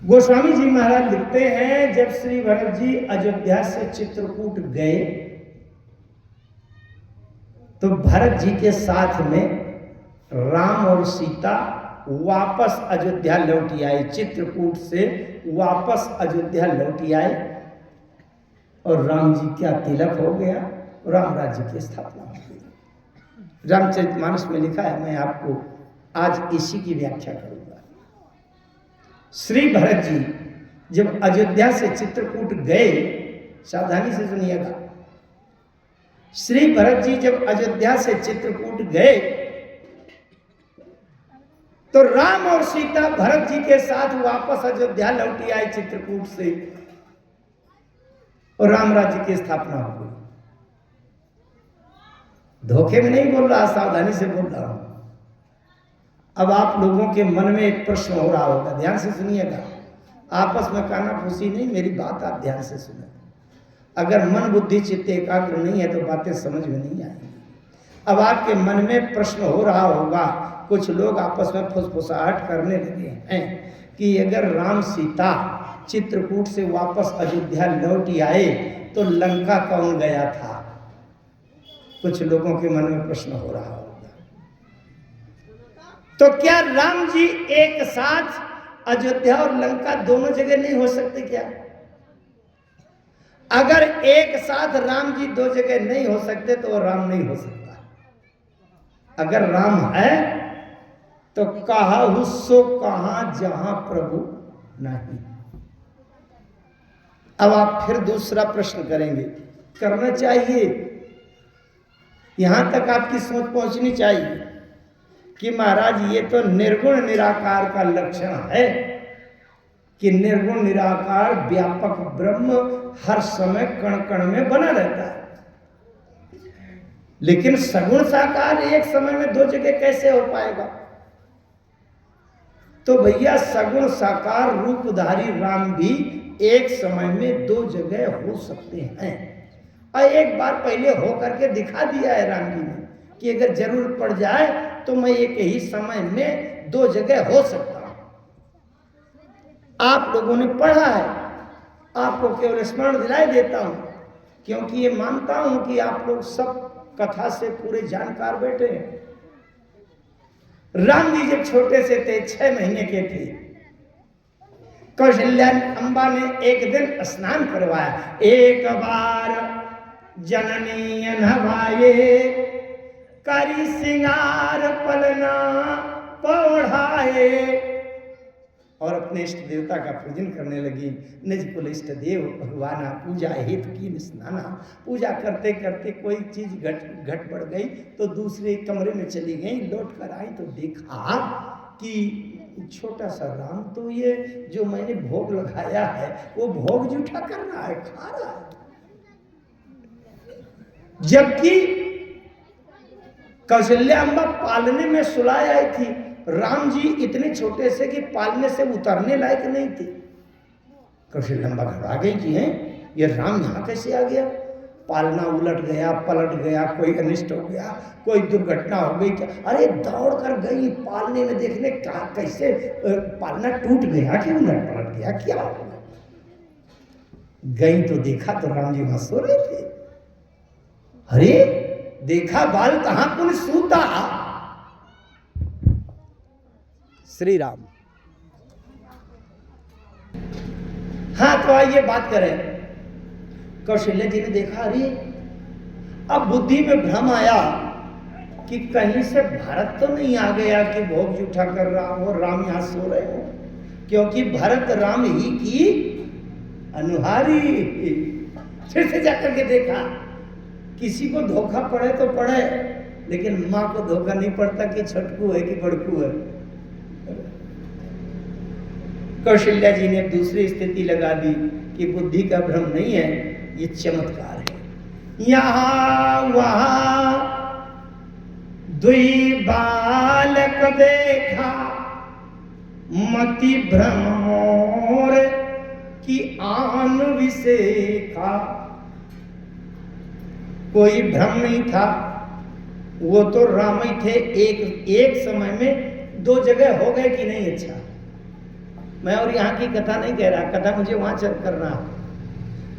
गोस्वामी जी महाराज लिखते हैं, जब श्री भरत जी अयोध्या से चित्रकूट गए तो भरत जी के साथ में राम और सीता वापस अयोध्या लौट आए। चित्रकूट से वापस अयोध्या लौट आए और राम जी का तिलक हो गया, राम राज्य की स्थापना हो गई। रामचरितमानस में लिखा है, मैं आपको आज इसी की व्याख्या करूंगा। श्री भरत जी जब अयोध्या से चित्रकूट गए, सावधानी से सुनिएगा, श्री भरत जी जब अयोध्या से चित्रकूट गए तो राम और सीता भरत जी के साथ वापस अयोध्या लौट आए चित्रकूट से और राम राज्य की स्थापना हो गई। धोखे में नहीं बोल रहा, सावधानी से बोल रहा हूं। अब आप लोगों के मन में एक प्रश्न हो रहा होगा, ध्यान से सुनिएगा, आपस में कानाफूसी नहीं, मेरी बात आप ध्यान से सुने। अगर मन बुद्धि चित्त एकाग्र नहीं है तो बातें समझ में नहीं आएंगी। अब आपके मन में प्रश्न हो रहा होगा, कुछ लोग आपस में फुसफुसाहट करने लगे हैं कि अगर राम सीता चित्रकूट से वापस अयोध्या लौट आए तो लंका कौन गया था? कुछ लोगों के मन में प्रश्न हो रहा होगा। तो क्या राम जी एक साथ अयोध्या और लंका दोनों जगह नहीं हो सकते क्या? अगर एक साथ राम जी दो जगह नहीं हो सकते तो राम नहीं हो सकता। अगर राम है तो कहा हुस्सो कहां जहां प्रभु नहीं। अब आप फिर दूसरा प्रश्न करेंगे, करना चाहिए, यहां तक आपकी सोच पहुंचनी चाहिए कि महाराज ये तो निर्गुण निराकार का लक्षण है कि निर्गुण निराकार व्यापक ब्रह्म हर समय कण कण में बना रहता है, लेकिन सगुण साकार एक समय में दो जगह कैसे हो पाएगा? तो भैया सगुण साकार रूपधारी राम भी एक समय में दो जगह हो सकते हैं। और एक बार पहले हो करके दिखा दिया है राम जी ने कि अगर जरूरत पड़ जाए तो मैं एक ही समय में दो जगह हो सकता हूं। आप लोगों ने पढ़ा है, आपको केवल स्मरण दिलाई देता हूं क्योंकि ये मानता हूं कि आप लोग सब कथा से पूरे जानकार बैठे हैं। राम जी जब छोटे से थे, 6 महीने के थे, कौशल्या अम्बा ने एक दिन स्नान करवाया। एक बार जननी नहवाए, करी सिंगार पलना पौढ़ाए, और अपने इष्ट देवता का पूजन करने लगी। निज कुल इष्ट देव भगवाना, पूजा हित की स्नाना। पूजा करते करते कोई चीज घट बढ़ गई तो दूसरे कमरे में चली गई, लौट कर आई तो देखा कि छोटा सा राम तो ये जो मैंने भोग लगाया है वो भोग जूठा कर रहा है, खा रहा है। जबकि कौशल्या अम्बा पालने में सुलाय आई थी, राम जी इतने छोटे से कि पालने से उतरने लायक नहीं थे। कौशल्या अम्बा घबरा गई कि हैं ये राम यहाँ कैसे आ गया? पालना उलट गया, पलट गया, कोई अनिष्ट हो गया, कोई दुर्घटना हो गई क्या? अरे दौड़ कर गई पालने में देखने, क्या कैसे पालना टूट गया कि उलट पलट गया, क्या हो गया? गई तो देखा तो राम जी वहां सो रहे थे। अरे देखा बाल कहां कुल सूता। श्री राम। हाँ तो आइए बात करें। कौशल्या जी ने देखा, अरे अब बुद्धि में भ्रम आया कि कहीं से भरत तो नहीं आ गया कि भोग जूठा कर रहा हो, राम यहां सो रहे हो, क्योंकि भरत राम ही की अनुहारी। फिर से जाकर के देखा, किसी को धोखा पड़े तो पड़े, लेकिन मां को धोखा नहीं पड़ता कि छटकू है कि बड़कू है। कौशल्या जी ने दूसरी स्थिति लगा दी कि बुद्धि का भ्रम नहीं है, ये चमत्कार है। यहां वहां दुई बालक देखा, मति भ्रम मोर की आन विसेखा। कोई भ्रम नहीं था, वो तो राम ही थे। एक समय में दो जगह हो गए कि नहीं? अच्छा, मैं और यहाँ की कथा नहीं कह रहा, कथा मुझे वहां चल करना है,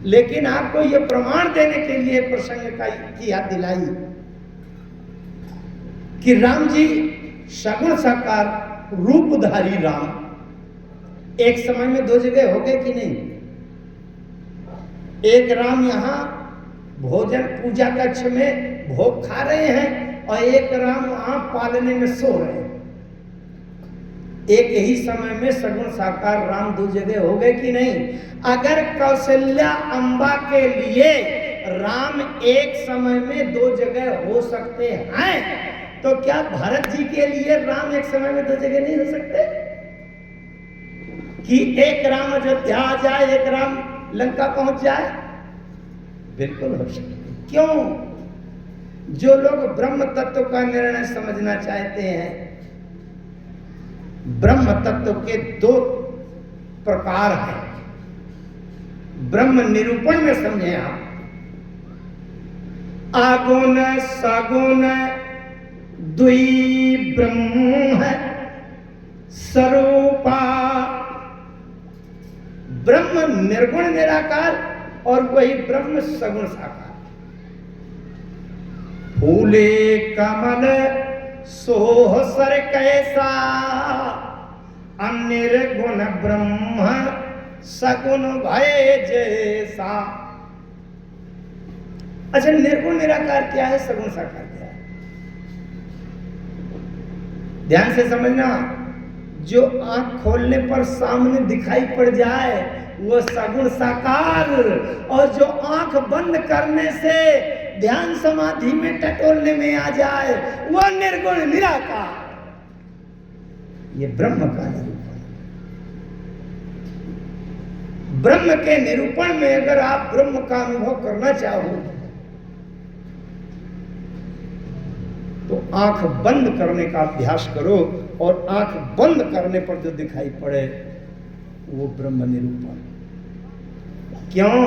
लेकिन आपको ये प्रमाण देने के लिए प्रसंग की याद दिलाई कि राम जी सगुण साकार रूपधारी राम एक समय में दो जगह हो गए कि नहीं? एक राम यहाँ भोजन पूजा कक्ष में भोग खा रहे हैं और एक राम वहां पालने में सो रहे हैं। एक ही समय में सगुण साकार राम दो जगह हो गए कि नहीं? अगर कौशल्या अम्बा के लिए राम एक समय में दो जगह हो सकते हैं, तो क्या भरत जी के लिए राम एक समय में दो जगह नहीं हो सकते? कि एक राम अयोध्या आ जाए, एक राम लंका पहुंच जाए? बिल्कुल हो सकते। क्यों? जो लोग ब्रह्म तत्व का निर्णय समझना चाहते हैं, ब्रह्म तत्व के दो प्रकार हैं। ब्रह्म निरूपण में समझे आप, आगुण सगुण द्वि ब्रह्म है स्वरूपा। ब्रह्म निर्गुण निराकार और वही ब्रह्म सगुण साकार। फूले कमल सोह सर कैसा, अनिर्गुण ब्रह्म सगुण भय जैसा। अच्छा, निर्गुण निराकार क्या है, सगुण साकार क्या है? ध्यान से समझना। जो आंख खोलने पर सामने दिखाई पड़ जाए वो सगुण साकार, और जो आंख बंद करने से ध्यान समाधि में टटोलने में आ जाए वो निर्गुण निराकार। ये ब्रह्म का निरूपण। ब्रह्म के निरूपण में अगर आप ब्रह्म का अनुभव करना चाहो तो आंख बंद करने का अभ्यास करो, और आंख बंद करने पर जो दिखाई पड़े वो ब्रह्म निरूपण। क्यों?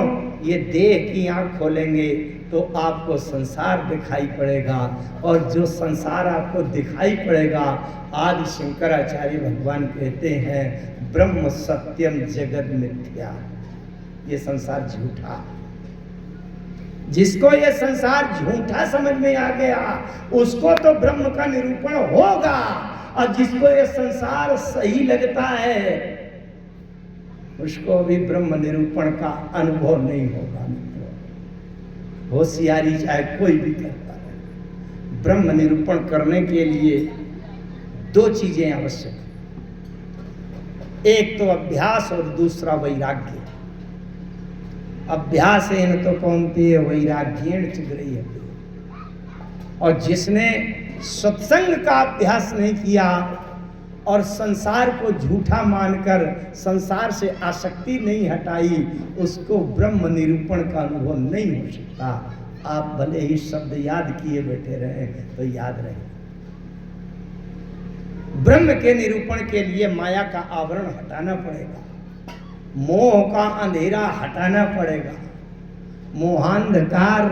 ये देह की आंख खोलेंगे तो आपको संसार दिखाई पड़ेगा, और जो संसार आपको दिखाई पड़ेगा, आदि शंकराचार्य भगवान कहते हैं ब्रह्म सत्यम जगत मिथ्या। ये संसार झूठा। जिसको ये संसार झूठा समझ में आ गया उसको तो ब्रह्म का निरूपण होगा, और जिसको ये संसार सही लगता है उसको भी ब्रह्म निरूपण का अनुभव नहीं होगा। होशियारी चाहे कोई भी करता है, ब्रह्म निरूपण करने के लिए दो चीजें आवश्यक है, एक तो अभ्यास और दूसरा वैराग्य। अभ्यास है न तो कौनती है, वैराग्येण चिग्रही है। और जिसने सत्संग का अभ्यास नहीं किया और संसार को झूठा मानकर संसार से आसक्ति नहीं हटाई, उसको ब्रह्म निरूपण का अनुभव नहीं हो सकता। आप भले ही शब्द याद किए बैठे रहे तो याद रहे। ब्रह्म के निरूपण के लिए माया का आवरण हटाना पड़ेगा, मोह का अंधेरा हटाना पड़ेगा, मोहांधकार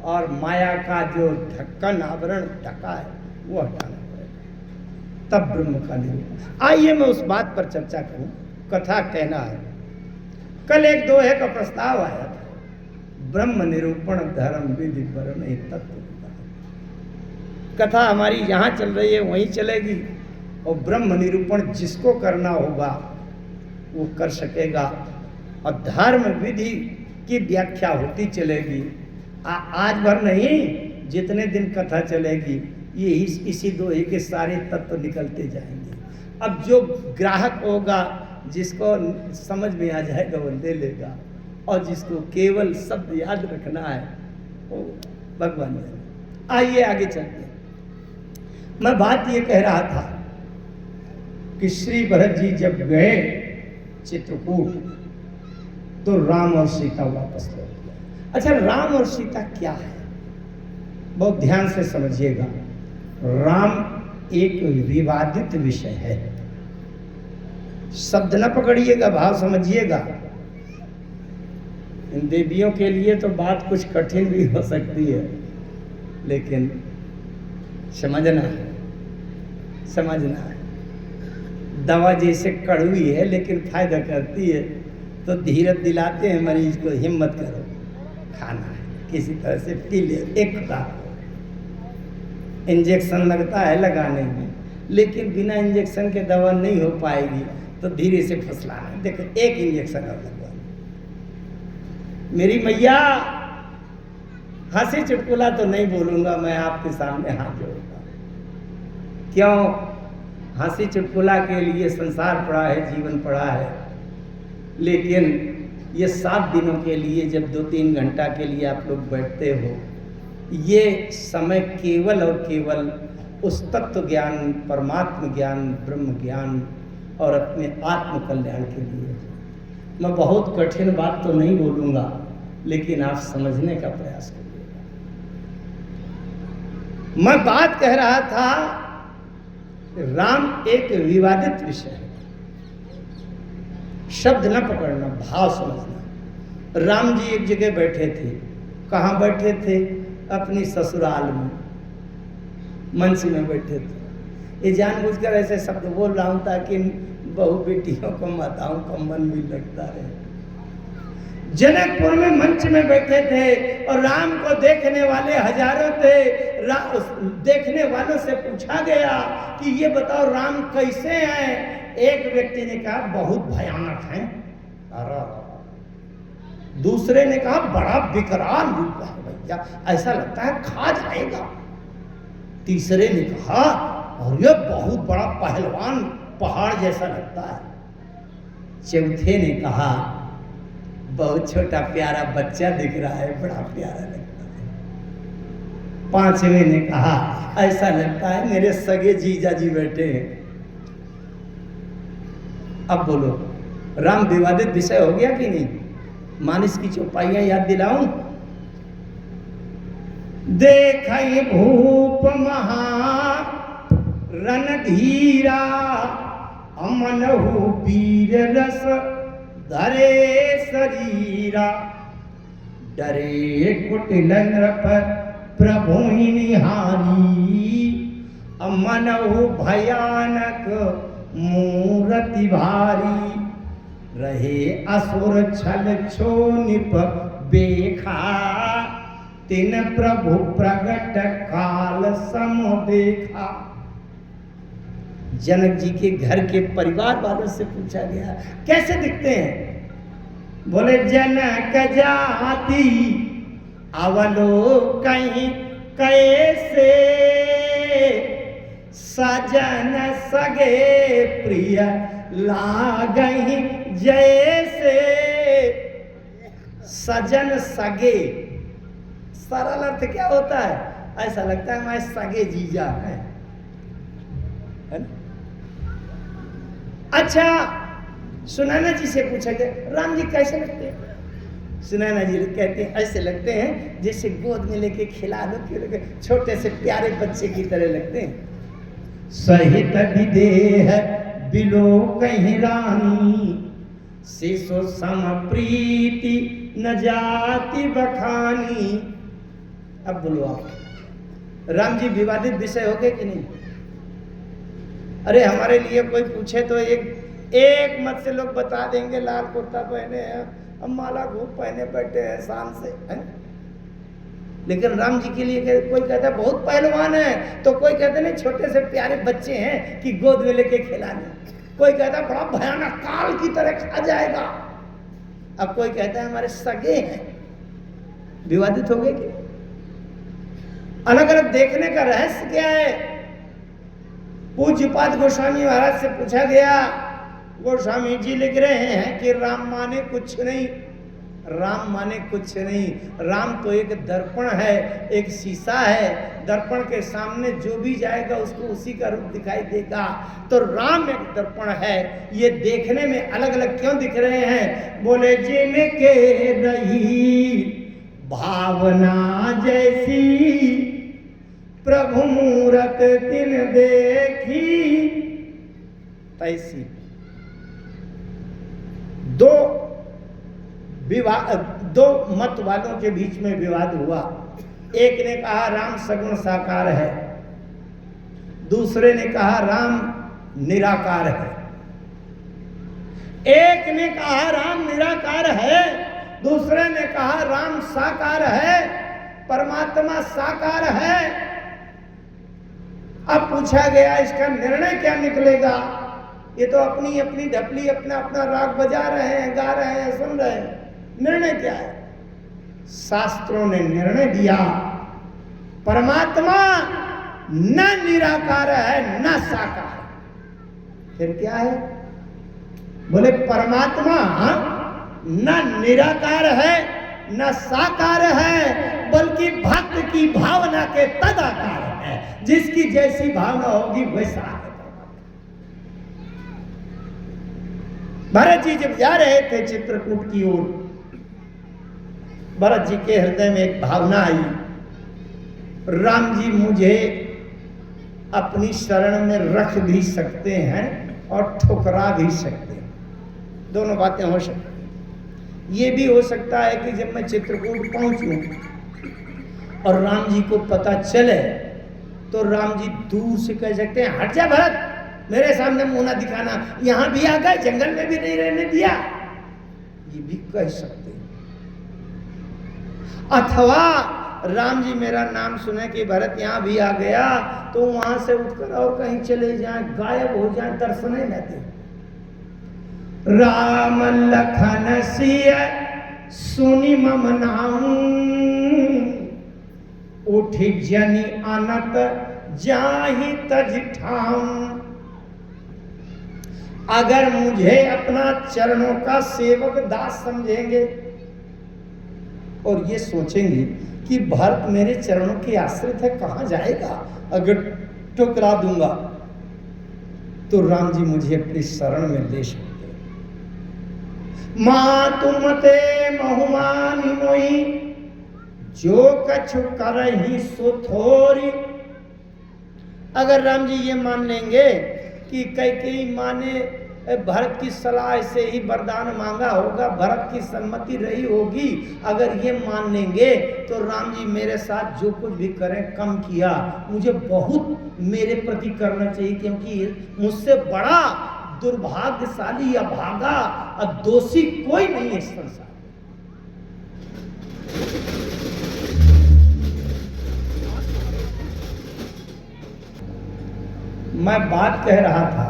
और माया का जो ढक्कन आवरण ढका है वो हटाना पड़ेगा, तब ब्रह्म का निरूपण। आइए मैं उस बात पर चर्चा करूं। कथा कहना है। कल एक दोहे का प्रस्ताव आया था, ब्रह्म निरूपण धर्म विधि वर्ण तत्व। कथा हमारी यहाँ चल रही है वहीं चलेगी, और ब्रह्म निरूपण जिसको करना होगा वो कर सकेगा, और धर्म विधि की व्याख्या होती चलेगी। आज भर नहीं, जितने दिन कथा चलेगी ये इसी दोहे के सारे तत्व निकलते जाएंगे। अब जो ग्राहक होगा, जिसको समझ में आ जाएगा वो ले लेगा, और जिसको केवल शब्द याद रखना है वो भगवान जाने। आइए आगे चलते हैं। मैं बात ये कह रहा था कि श्री भरत जी जब गए चित्रकूट तो राम और सीता वापस लौट गए। अच्छा, राम और सीता क्या है, बहुत ध्यान से समझिएगा। राम एक विवादित विषय है, शब्द न पकड़िएगा, भाव समझिएगा। इन देवियों के लिए तो बात कुछ कठिन भी हो सकती है, लेकिन समझना है, समझना है। दवा जैसे कड़वी है लेकिन फायदा करती है, तो धीरज दिलाते हैं मरीज को, हिम्मत करो, खाना है, किसी तरह से पी ले। एक खुराक इंजेक्शन लगता है लगाने में, लेकिन बिना इंजेक्शन के दवा नहीं हो पाएगी, तो धीरे से फसलाना है। देखो एक इंजेक्शन और लगवा। मेरी मैया, हंसी चुटकुला तो नहीं बोलूंगा मैं आपके सामने हाथ जोड़ूंगा। क्यों? हंसी चुटकुला के लिए संसार पड़ा है, जीवन पड़ा है, लेकिन ये 7 दिनों के लिए जब 2-3 घंटा के लिए आप लोग बैठते हो, ये समय केवल और केवल उस तत्व ज्ञान, परमात्म ज्ञान, ब्रह्म ज्ञान और अपने आत्म कल्याण के लिए। मैं बहुत कठिन बात तो नहीं बोलूँगा, लेकिन आप समझने का प्रयास करिएगा। मैं बात कह रहा था, राम एक विवादित विषय है। शब्द न पकड़ना, भाव समझना। राम जी एक जगह बैठे थे। कहाँ बैठे थे? अपनी ससुराल में, मंच में बैठे थे। ये जानबूझकर ऐसे शब्द बोल रहा हूं ताकि बहू बेटियों को, माताओं को मन भी लगता रहे। जनकपुर में मंच में बैठे थे और राम को देखने वाले हजारों थे। देखने वालों से पूछा गया कि ये बताओ राम कैसे हैं? एक व्यक्ति ने कहा बहुत भयानक हैं। दूसरे ने कहा बड़ा विकराल रूप है भैया, ऐसा लगता है खा जाएगा। तीसरे ने कहा और ये बहुत बड़ा पहलवान, पहाड़ जैसा लगता है। चौथे ने कहा बहुत छोटा प्यारा बच्चा दिख रहा है, बड़ा प्यारा लगता है। पांचवें ने कहा ऐसा लगता है मेरे सगे जीजा जी बैठे हैं। अब बोलो, राम विवादित विषय हो गया कि नहीं? मानस की चौपाइयां याद दिलाऊं? देखई भूप महा रणधीरा, अमनहु वीर रस धरे शरीरा। डरे कुटिल नृप प्रभु निहारी, अमनहु भयानक मूरति भारी। रहे असुर छल क्षोनिप बेखा, तिन प्रभु प्रगट काल सम देखा। जनक जी के घर के परिवार वालों से पूछा गया कैसे दिखते हैं? बोले जनक जाति अवलोकहि कैसे, सजन सगे प्रिय लागहि जैसे। सजन सगे, सरल अर्थ क्या होता है? ऐसा लगता है हमारे सगे जीजा है ना? अच्छा, सुनैना जी से पूछा गया राम जी कैसे लगते हैं? सुनैना जी कहते हैं ऐसे लगते हैं जैसे गोद में लेके खिला लो, छोटे से प्यारे बच्चे की तरह लगते हैं। सहित विदेह बिलो कहीं रानी, शिशु सम प्रीति न जाति बखानी। अब बोलो आप, राम जी विवादित विषय हो गए कि नहीं? अरे हमारे लिए कोई पूछे तो एक मत से लोग बता देंगे लाल कुर्ता पहने हैं, हम माला घूम पहने बैठे हैं शान से है? लेकिन राम जी के लिए कोई कहता है बहुत पहलवान है, तो कोई कहते नहीं छोटे से प्यारे बच्चे हैं कि गोद में लेके खिलाने। कोई कहता है बड़ा भयानक काल की तरह खा जाएगा। अब कोई कहता है हमारे सगे हैं। विवादित हो गए कि अलग अलग देखने का रहस्य क्या है? पूज्यपाद गोस्वामी महाराज से पूछा गया, गोस्वामी जी लिख रहे हैं कि राम माने कुछ नहीं, राम माने कुछ नहीं। राम तो एक दर्पण है, एक शीशा है। दर्पण के सामने जो भी जाएगा उसको उसी का रूप दिखाई देगा। तो राम एक दर्पण है। ये देखने में अलग अलग क्यों दिख रहे हैं? बोले जिनके रही भावना जैसी, प्रभु मूरत तिन देखी तैसी। दो मत वालों के बीच में विवाद हुआ। एक ने कहा राम सगुण साकार है, दूसरे ने कहा राम निराकार है। एक ने कहा राम निराकार है, दूसरे ने कहा राम साकार है, परमात्मा साकार है। अब पूछा गया इसका निर्णय क्या निकलेगा? ये तो अपनी अपनी ढपली अपना अपना राग बजा रहे हैं, गा रहे हैं, सुन रहे हैं। निर्णय क्या है? शास्त्रों ने निर्णय दिया परमात्मा न निराकार है न साकार। फिर क्या है? बोले परमात्मा न निराकार है न साकार है, बल्कि भक्त की भावना के तदाकार है। जिसकी जैसी भावना होगी वैसा है। भरत जी जब जा रहे थे चित्रकूट की ओर, भरत जी के हृदय में एक भावना आई, राम जी मुझे अपनी शरण में रख भी सकते हैं और ठुकरा भी सकते हैं। दोनों बातें हो सकती हैं। ये भी हो सकता है कि जब मैं चित्रकूट पहुंचूं और राम जी को पता चले तो राम जी दूर से कह सकते हैं हट जा भरत, मेरे सामने मुंह ना दिखाना, यहां भी आ गए, जंगल में भी नहीं रहने दिया। ये भी कह सकते हैं। अथवा राम जी मेरा नाम सुने कि भरत यहां भी आ गया तो वहां से उठकर और कहीं चले जाएं, गायब हो जाएं, दर्शन ही न दें। राम लखन सिय सुनि मम नाम, उठ जनि अनत जाहि तज ठाम। अगर मुझे अपना चरणों का सेवक दास समझेंगे और ये सोचेंगे कि भरत मेरे चरणों के आश्रित है, कहां जाएगा, अगर ठुकरा दूंगा तो राम जी मुझे अपनी शरण में ले सकते। मां तुमते महुमानी मोई, जो कछु करही सो थोरी। अगर राम जी ये मान लेंगे कि कैकेयी माँ ने भरत की सलाह से ही वरदान मांगा होगा, भरत की सम्मति रही होगी, अगर ये मान लेंगे तो राम जी मेरे साथ जो कुछ भी करें कम किया, मुझे बहुत मेरे प्रति करना चाहिए, क्योंकि मुझसे बड़ा दुर्भाग्यशाली या भागा और दोषी कोई नहीं है इस संसार। मैं बात कह रहा था,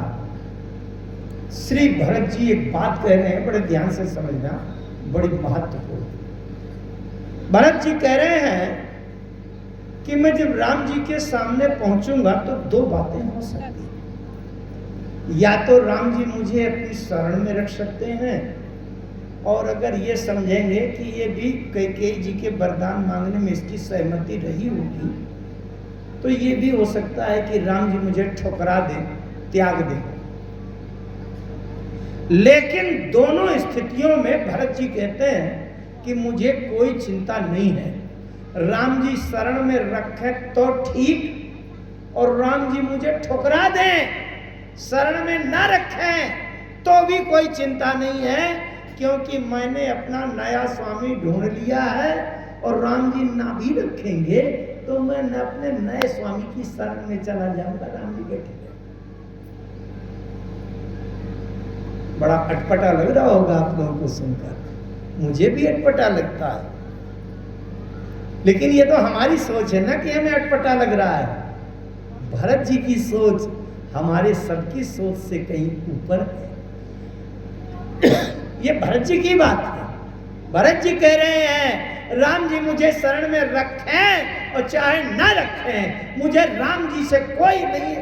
श्री भरत जी एक बात कह रहे हैं, बड़े ध्यान से समझना, बड़ी महत्वपूर्ण। भरत जी कह रहे हैं कि मैं जब राम जी के सामने पहुंचूंगा तो दो बातें हो सकती हैं। या तो राम जी मुझे अपनी शरण में रख सकते हैं, और अगर ये समझेंगे कि ये भी कैकेयी जी के वरदान मांगने में इसकी सहमति रही होगी, तो ये भी हो सकता है कि राम जी मुझे ठुकरा दें, त्याग दें। लेकिन दोनों स्थितियों में भरत जी कहते हैं कि मुझे कोई चिंता नहीं है। राम जी शरण में रखें तो ठीक, और राम जी मुझे ठुकरा दें, शरण में ना रखें तो भी कोई चिंता नहीं है, क्योंकि मैंने अपना नया स्वामी ढूंढ लिया है। और राम जी ना भी रखेंगे तो मैं अपने नए स्वामी की शरण में चला जाऊंगा। राम जी बैठे हैं। बड़ा अटपटा लग रहा होगा आप लोगों को सुनकर, मुझे भी अटपटा लगता है, लेकिन ये तो हमारी सोच है ना कि हमें अटपटा लग रहा है। भरत जी की सोच हमारे सबकी सोच से कहीं ऊपर है। ये भरत जी की बात है। भरत जी कह रहे हैं राम जी मुझे शरण में रखें और चाहे ना रखें, मुझे राम जी से कोई नहीं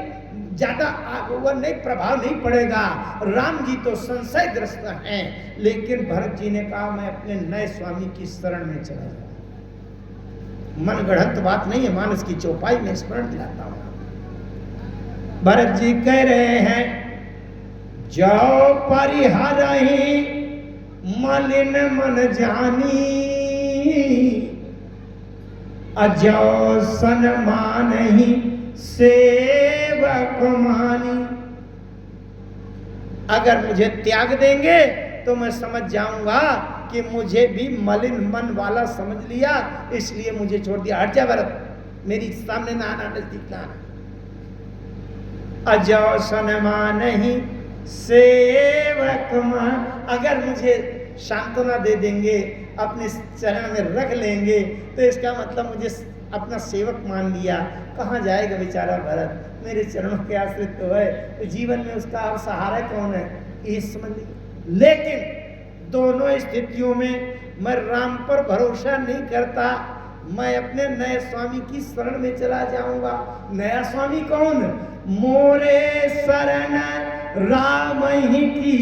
ज्यादा वो नहीं प्रभाव नहीं पड़ेगा। राम जी तो संशयग्रस्त हैं, लेकिन भरत जी ने कहा मैं अपने नए स्वामी की शरण में चला जाऊं। मन गढ़ंत बात नहीं है, मानस की चौपाई में स्मरण दिलाता हूं। भरत जी कह रहे हैं जो परिहरहि मलिन मन जानी, अजो सन्मान ही सेवक मानी। अगर मुझे त्याग देंगे तो मैं समझ जाऊंगा कि मुझे भी मलिन मन वाला समझ लिया, इसलिए मुझे छोड़ दिया। हट जा भरत, मेरी सामने ना आना, नजदीक ना आना। अजो सन्मान ही सेवक मां, अगर मुझे सांत्वना दे देंगे, अपने चरण में रख लेंगे, तो इसका मतलब मुझे अपना सेवक मान लिया। कहाँ जाएगा बेचारा भरत, मेरे चरणों के आश्रित तो है, तो जीवन में उसका अब सहारा कौन है, ये समझ लीजिए। लेकिन दोनों स्थितियों में मैं राम पर भरोसा नहीं करता, मैं अपने नए स्वामी की शरण में चला जाऊंगा। नया स्वामी कौन? मोरे शरण राम ही की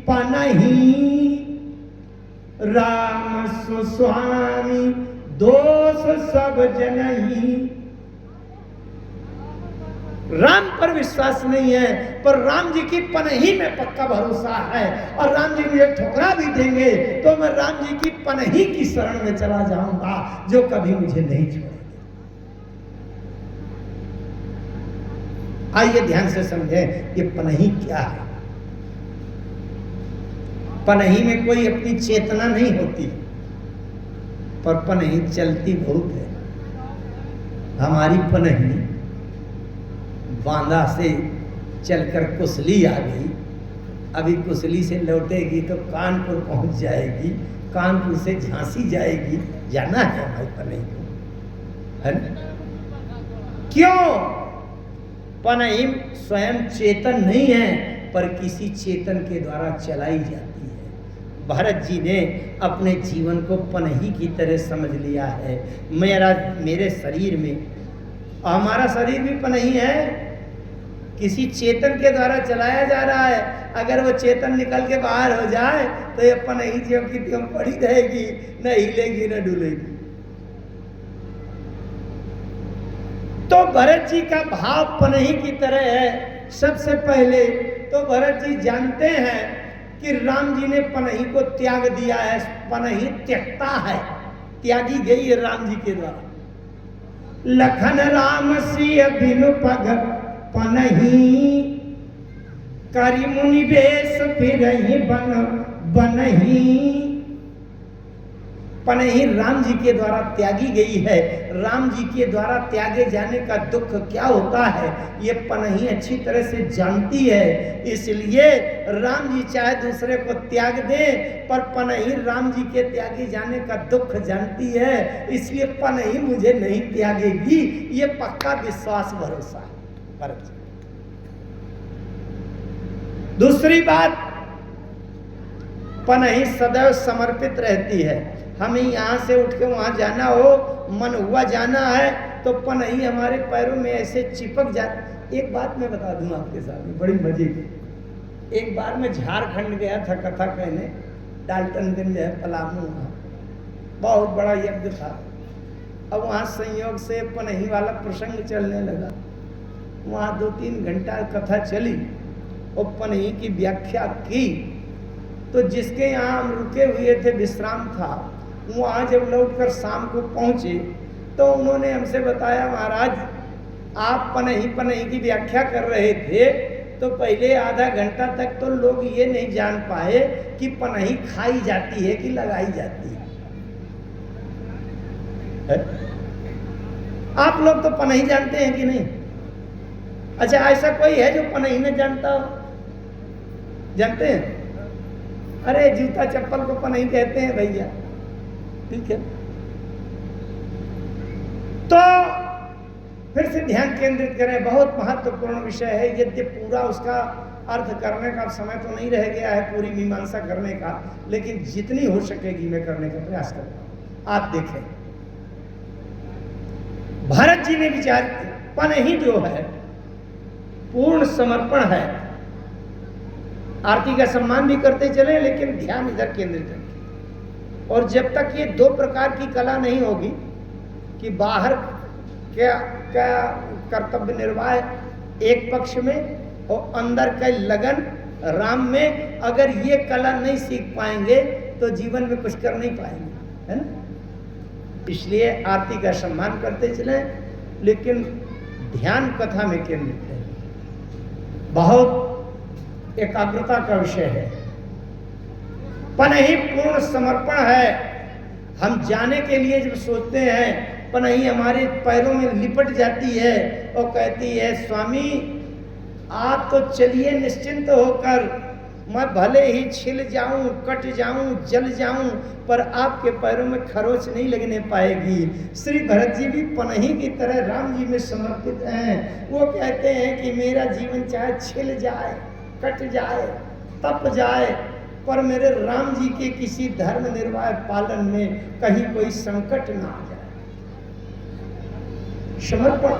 पनही, राम सुस्वामी दोष सब जनही। राम पर विश्वास नहीं है, पर राम जी की पनही में पक्का भरोसा है, और राम जी मुझे ठुकरा भी देंगे तो मैं राम जी की पनही की शरण में चला जाऊंगा, जो कभी मुझे नहीं छोड़ेंगे। आइए ध्यान से समझें ये पनही क्या है। पनही में कोई अपनी चेतना नहीं होती, पर पनही चलती बहुत है। हमारी पनही बांदा से चलकर कुसली आ गई, अभी कुसली से लौटेगी तो कानपुर पहुंच जाएगी, कानपुर से झांसी जाएगी, जाना है हमारी पनही को, है ना? क्यों? पनही स्वयं चेतन नहीं है, पर किसी चेतन के द्वारा चलाई जाती है। भरत जी ने अपने जीवन को पनही की तरह समझ लिया है। मेरे शरीर में, हमारा शरीर भी पनही है, किसी चेतन के द्वारा चलाया जा रहा है। अगर वो चेतन निकल के बाहर हो जाए तो ये पनही ज्यों की त्यों पड़ी रहेगी, न हिलेगी न डुलेगी। तो भरत जी का भाव पनही की तरह है। सबसे पहले तो भरत जी जानते हैं कि राम जी ने पनही को त्याग दिया है, पनही त्यक्ता है, त्यागी गई है राम जी के द्वारा। लखन राम सिय बिनु पग पनही, करि मुनि वेश फिरहि बन बनही। पनही राम जी के द्वारा त्यागी गई है। राम जी के द्वारा त्यागे जाने का दुख क्या होता है ये पनही अच्छी तरह से जानती है। इसलिए राम जी चाहे दूसरे को त्याग दे, पर पनही राम जी के त्यागे जाने का दुख जानती है, इसलिए पनही मुझे नहीं त्यागेगी, ये पक्का विश्वास भरोसा है भरत जी। दूसरी बात, पनही सदैव समर्पित रहती है। हमें यहाँ से उठ के वहाँ जाना हो, मन हुआ जाना है, तो पनही हमारे पैरों में ऐसे चिपक जाती। एक बात मैं बता दूं आपके सामने, बड़ी मजे की। एक बार मैं झारखंड गया था कथा कहने, डाल्टनगंज है पलामू, वहाँ बहुत बड़ा यज्ञ था। अब वहाँ संयोग से पनही वाला प्रसंग चलने लगा। वहाँ 2-3 घंटा कथा चली और पनही की व्याख्या की। तो जिसके यहाँ हम रुके हुए थे, विश्राम था, वहाँ जब लौटकर शाम को पहुँचे तो उन्होंने हमसे बताया, महाराज आप पनही की व्याख्या कर रहे थे, तो पहले आधा घंटा तक तो लोग ये नहीं जान पाए कि पनही खाई जाती है कि लगाई जाती है? आप लोग तो पनही जानते हैं कि नहीं? अच्छा, ऐसा कोई है जो पनही न जानता हो? जानते हैं? अरे जूता चप्पल को पनही कहते हैं भैया, ठीक है। तो फिर से ध्यान केंद्रित करें, बहुत महत्वपूर्ण विषय है। यद्य पूरा उसका अर्थ करने का समय तो नहीं रह गया है, पूरी मीमांसा करने का, लेकिन जितनी हो सकेगी मैं करने का प्रयास करता हूं। आप देखें, भरत जी ने विचार किया, पनही जो है पूर्ण समर्पण है। आरती का सम्मान भी करते चले, लेकिन ध्यान इधर केंद्रित रखें। और जब तक ये 2 प्रकार की कला नहीं होगी कि बाहर क्या कर्तव्य निर्वाह एक पक्ष में और अंदर का लगन राम में, अगर ये कला नहीं सीख पाएंगे तो जीवन में कुछ कर नहीं पाएंगे, है ना? इसलिए आरती का सम्मान करते चले, लेकिन ध्यान कथा में केंद्रित है। बहुत एकाग्रता का विषय है। पनही पूर्ण समर्पण है। हम जाने के लिए जब सोचते हैं, पनही हमारे पैरों में लिपट जाती है और कहती है, स्वामी आप तो चलिए निश्चिंत होकर, मैं भले ही छिल जाऊं, कट जाऊं, जल जाऊं, पर आपके पैरों में खरोच नहीं लगने पाएगी। श्री भरत जी भी पनही की तरह राम जी में समर्पित हैं। वो कहते हैं कि मेरा जीवन चाहे छिल जाए, कट जाए, तप जाए, पर मेरे राम जी के किसी धर्म निर्वाह पालन में कहीं कोई संकट ना आ जाए। समर्पण।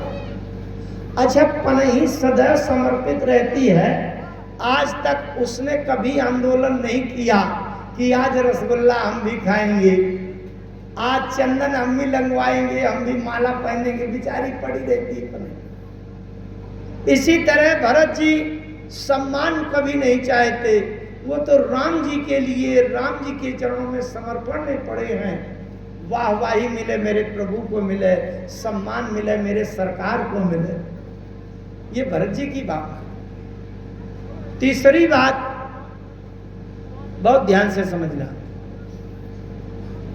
अच्छा, पनही सदैव समर्पित रहती है। आज तक उसने कभी आंदोलन नहीं किया कि आज रसगुल्ला हम भी खाएंगे, आज चंदन हम भी लगवाएंगे, हम भी माला पहनेंगे। बेचारी पड़ी रहती है पनही। इसी तरह भरत जी सम्मान कभी नहीं चाहते। वो तो राम जी के लिए, राम जी के चरणों में समर्पण में पड़े हैं। वाहवाही मिले मेरे प्रभु को मिले, सम्मान मिले मेरे सरकार को मिले, ये भरत जी की बात है। तीसरी बात बहुत ध्यान से समझना।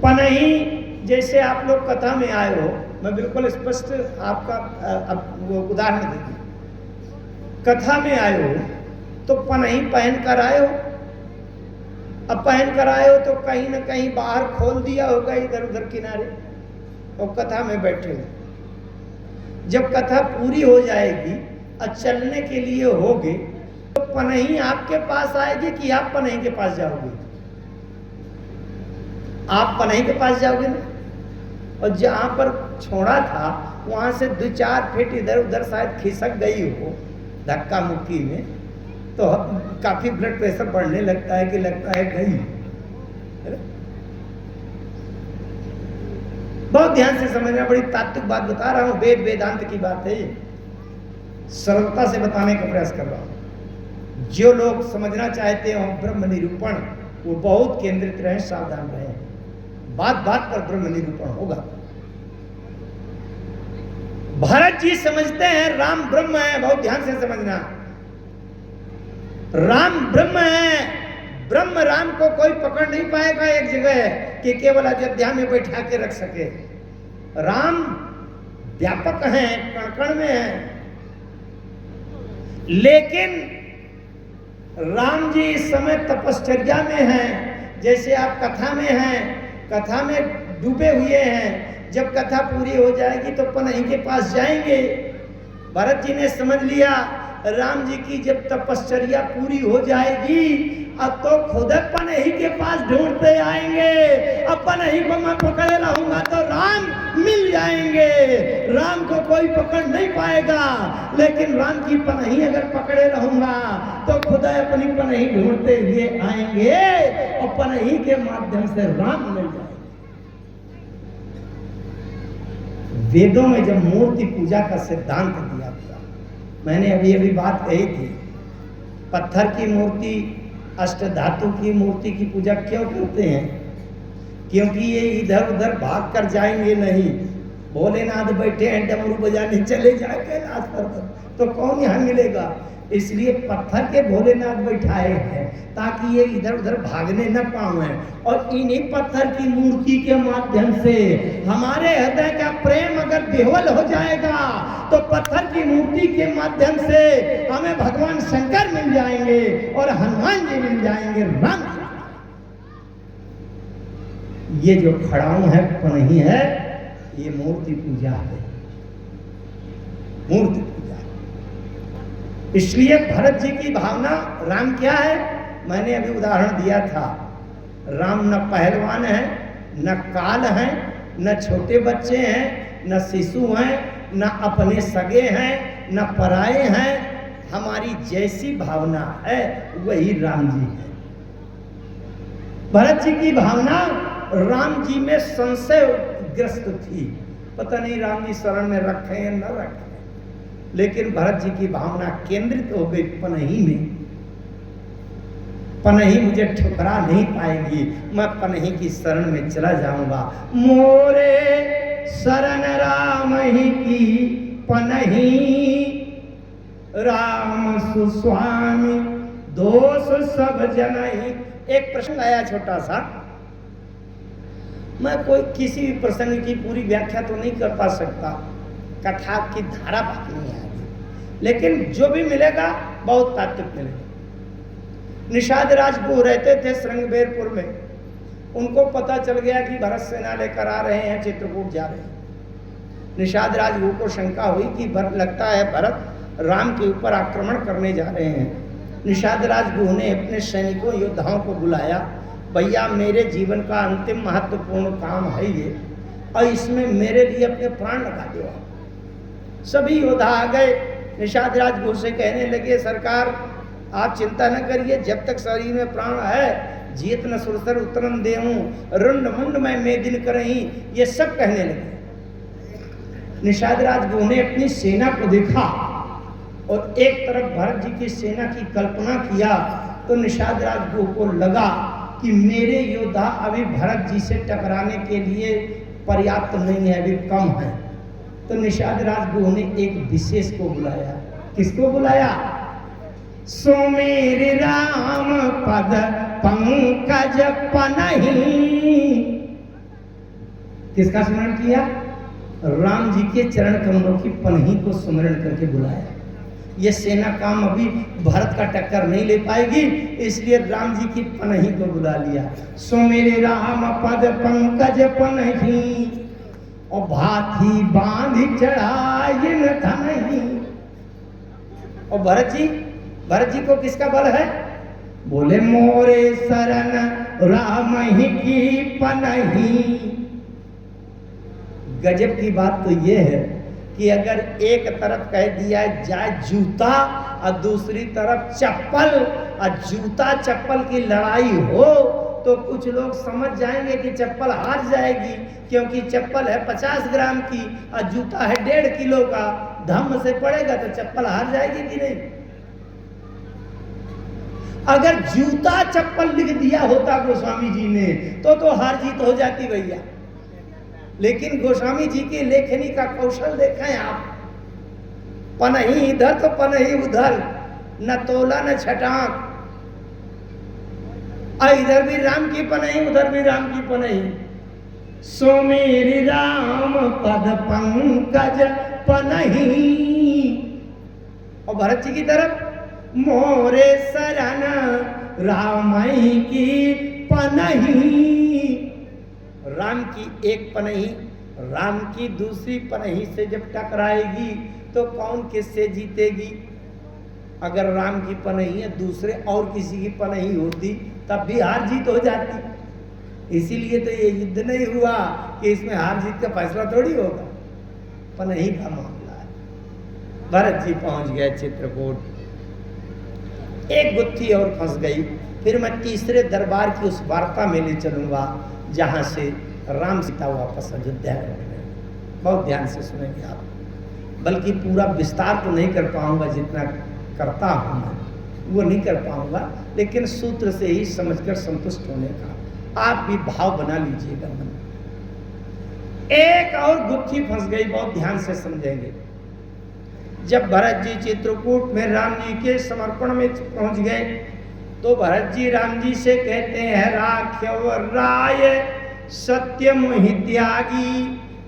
पनही, जैसे आप लोग कथा में आए हो, मैं बिल्कुल स्पष्ट आपका वो उदाहरण देती। कथा में आए हो तो पनही पहन कर आए हो। अब पहन कर आए हो तो कहीं ना कहीं बाहर खोल दिया होगा इधर उधर किनारे, और कथा में बैठे हो। जब कथा पूरी हो जाएगी और चलने के लिए होगे तो पनही आपके पास आएगी कि आप पनही के पास जाओगे? आप पनही के पास जाओगे ना। और जहां पर छोड़ा था वहां से 2-4 फीट इधर उधर शायद खिसक गई हो धक्का मुक्की में, तो काफी ब्लड प्रेशर बढ़ने लगता है कि लगता है गई। बहुत ध्यान से समझना, बड़ी तात्विक बात बता रहा हूं, वेद वेदांत की बात है, सरलता से बताने का प्रयास कर रहा हूं। जो लोग समझना चाहते हो ब्रह्म निरूपण, वो बहुत केंद्रित रहें, सावधान रहें। बात बात पर ब्रह्म निरूपण होगा। भरत जी समझते हैं राम ब्रह्म है। बहुत ध्यान से समझना, राम ब्रह्म है। ब्रह्म राम को कोई पकड़ नहीं पाएगा एक जगह कि केवल अयोध्या में बैठा के रख सके। राम व्यापक हैं, कण कण में हैं। लेकिन राम जी इस समय तपश्चर्या में हैं। जैसे आप कथा में हैं, कथा में डूबे हुए हैं। जब कथा पूरी हो जाएगी तो पनही के पास जाएंगे। भरत जी ने समझ लिया राम जी की जब तपश्चर्या पूरी हो जाएगी अब तो खुद पनही के पास ढूंढते आएंगे। अब पनही को मैं पकड़े रहूंगा तो राम मिल जाएंगे, राम को कोई पकड़ नहीं पाएगा। लेकिन राम की पनही अगर पकड़े रहूंगा तो खुद अपनी पनही ढूंढते हुए आएंगे और पनही के माध्यम से राम मिल जाएंगे। वेदों में जब मूर्ति पूजा का सिद्धांत दिया था, मैंने अभी अभी बात कही थी, पत्थर की मूर्ति, अष्टधातु की मूर्ति की पूजा क्यों करते हैं? क्योंकि ये इधर उधर भाग कर जाएंगे नहीं। भोलेनाथ बैठे हैं डमरू बजाने, चले जाए कैलाश पर्वत तो कौन यहाँ मिलेगा? इसलिए पत्थर के भोलेनाथ बैठाए हैं ताकि ये इधर उधर भागने न पाए। और इन्हीं पत्थर की मूर्ति के माध्यम से हमारे हृदय का प्रेम अगर विह्वल हो जाएगा तो पत्थर की मूर्ति के माध्यम से हमें भगवान शंकर मिल जाएंगे और हनुमान जी मिल जाएंगे, राम जी। ये जो खड़ाऊ है, पनही है, ये मूर्ति पूजा है, मूर्ति पूजा। इसलिए भरत जी की भावना, राम क्या है? मैंने अभी उदाहरण दिया था, राम न पहलवान है, न काल है, न छोटे बच्चे हैं, न शिशु हैं, न अपने सगे हैं, न पराए हैं। हमारी जैसी भावना है वही राम जी है। भरत जी की भावना राम जी में संशय ग्रस्त थी, पता नहीं राम जी शरण में रखे या न रखे। लेकिन भरत जी की भावना केंद्रित हो गई पनही में। पनही मुझे ठुकरा नहीं पाएगी, मैं पनही की शरण में चला जाऊंगा। मोरे शरण राम ही की पनही, राम सुस्वामी दोष सब जनहि। एक प्रश्न आया छोटा सा, मैं कोई किसी भी प्रसंग की पूरी व्याख्या तो नहीं कर पा सकता, कथा की धारा बात नहीं आती। लेकिन जो भी मिलेगा बहुत तात्विक मिलेगा। निषाद राजगुरु रहते थे श्रृंगबेरपुर में, उनको पता चल गया कि भरत सेना लेकर आ रहे हैं, चित्रकूट जा रहे हैं। निषाद राजगुरु को शंका हुई कि लगता है भरत राम के ऊपर आक्रमण करने जा रहे हैं। निषाद राजगुरु ने अपने सैनिकों योद्धाओं को बुलाया, भैया मेरे जीवन का अंतिम महत्वपूर्ण काम है ये, और इसमें मेरे लिए अपने प्राण लगा दो। सभी योद्धा आ गए। निषाद राजगुरु से कहने लगे, सरकार आप चिंता न करिए, जब तक शरीर में प्राण है जीत न सुरसर उतरन देऊं, रुंड मुंड में मेदिन करहीं, ये सब कहने लगे। निषाद राजगुरु ने अपनी सेना को देखा और एक तरफ भरत जी की सेना की कल्पना किया, तो निषाद राजगुरु को लगा कि मेरे योद्धा अभी भरत जी से टकराने के लिए पर्याप्त नहीं है, अभी कम है। तो निषाद राजगुरु ने एक विशेष को बुलाया। किसको बुलाया? सुमेर राम पद पंकज पनहि। किसका स्मरण किया? राम जी के चरण कमलों की पनही को स्मरण करके बुलाया। ये सेना काम अभी भरत का टक्कर नहीं ले पाएगी, इसलिए राम जी की पनही को बुला लिया। सो मेरे राम पद पंकज पनही, और भाथी बांध चढ़ाइन धनहि। और भरत जी को किसका बल है? बोले मोरे शरण राम ही की पनही। गजब की बात तो ये है कि अगर एक तरफ कह दिया जाए जूता और दूसरी तरफ चप्पल, और जूता चप्पल की लड़ाई हो तो कुछ लोग समझ जाएंगे कि चप्पल हार जाएगी, क्योंकि चप्पल है 50 ग्राम की और जूता है 1.5 किलो का। धम्म से पड़ेगा तो चप्पल हार जाएगी कि नहीं? अगर जूता चप्पल लिख दिया होता गोस्वामी जी ने तो हार जीत हो जाती भैया। लेकिन गोस्वामी जी की लेखनी का कौशल देखें आप। पनही इधर तो पनही उधर, न तोला न छटाक, इधर भी राम की पनही उधर भी राम की पनही। सो मेरी राम पद पंकज पनही। और भरत जी की तरफ मोरे शरण रामई की पनही। राम की एक पनही राम की दूसरी पनही से जब टकराएगी तो कौन किससे जीतेगी? अगर राम की पनही है दूसरे और किसी की पनही होती तब भी हार जीत हो जाती। इसीलिए तो ये युद्ध नहीं हुआ कि इसमें हार जीत का फैसला थोड़ी होगा, पनही का मामला है। भरत जी पहुंच गए चित्रकूट। एक गुत्थी और फंस गई। फिर मैं तीसरे दरबार की उस वार्ता में ले चलूंगा जहां से राम सीता वापस अयोध्या लौट गए। बहुत ध्यान से सुनेंगे आप, बल्कि पूरा विस्तार तो नहीं कर पाऊंगा, जितना करता हूं मैं वो नहीं कर पाऊंगा, लेकिन सूत्र से ही समझकर संतुष्ट होने का आप भी भाव बना लीजिएगा मन में। एक और गुत्थी फंस गई, बहुत ध्यान से समझेंगे। जब भरत जी चित्रकूट में राम जी के समर्पण में पहुंच गए तो भरत जी राम जी से कहते हैं, राख्यव राय सत्य मोहि त्यागी।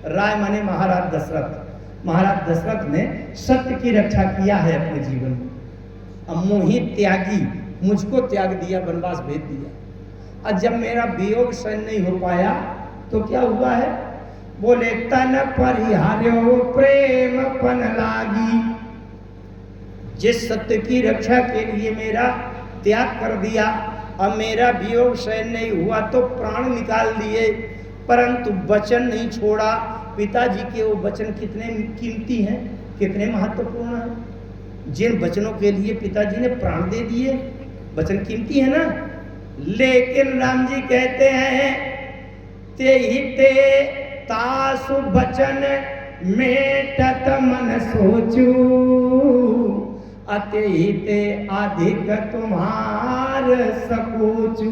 राय माने महाराज दशरथ। महाराज दशरथ ने सत्य की रक्षा किया है अपने जीवन में। अब मोहि त्यागी, मुझको त्याग दिया, वनवास भेज दिया। और जब मेरा वियोग सहन नहीं हो पाया तो क्या हुआ है? बोले तन परिहार्यो प्रेम पन लागी। जिस सत्य की रक्षा के लिए मेरा त्याग कर दिया और मेरा वियोग सहन नहीं हुआ तो प्राण निकाल दिए, परंतु वचन नहीं छोड़ा। पिताजी के वो वचन कितने कीमती हैं, कितने महत्वपूर्ण हैं। जिन वचनों के लिए पिताजी ने प्राण दे दिए, वचन कीमती है ना। लेकिन राम जी कहते हैं, ते ही ते तासु वचन मेटत मन सोचू, अते ही ते अधिक तुम्हार सकोचू।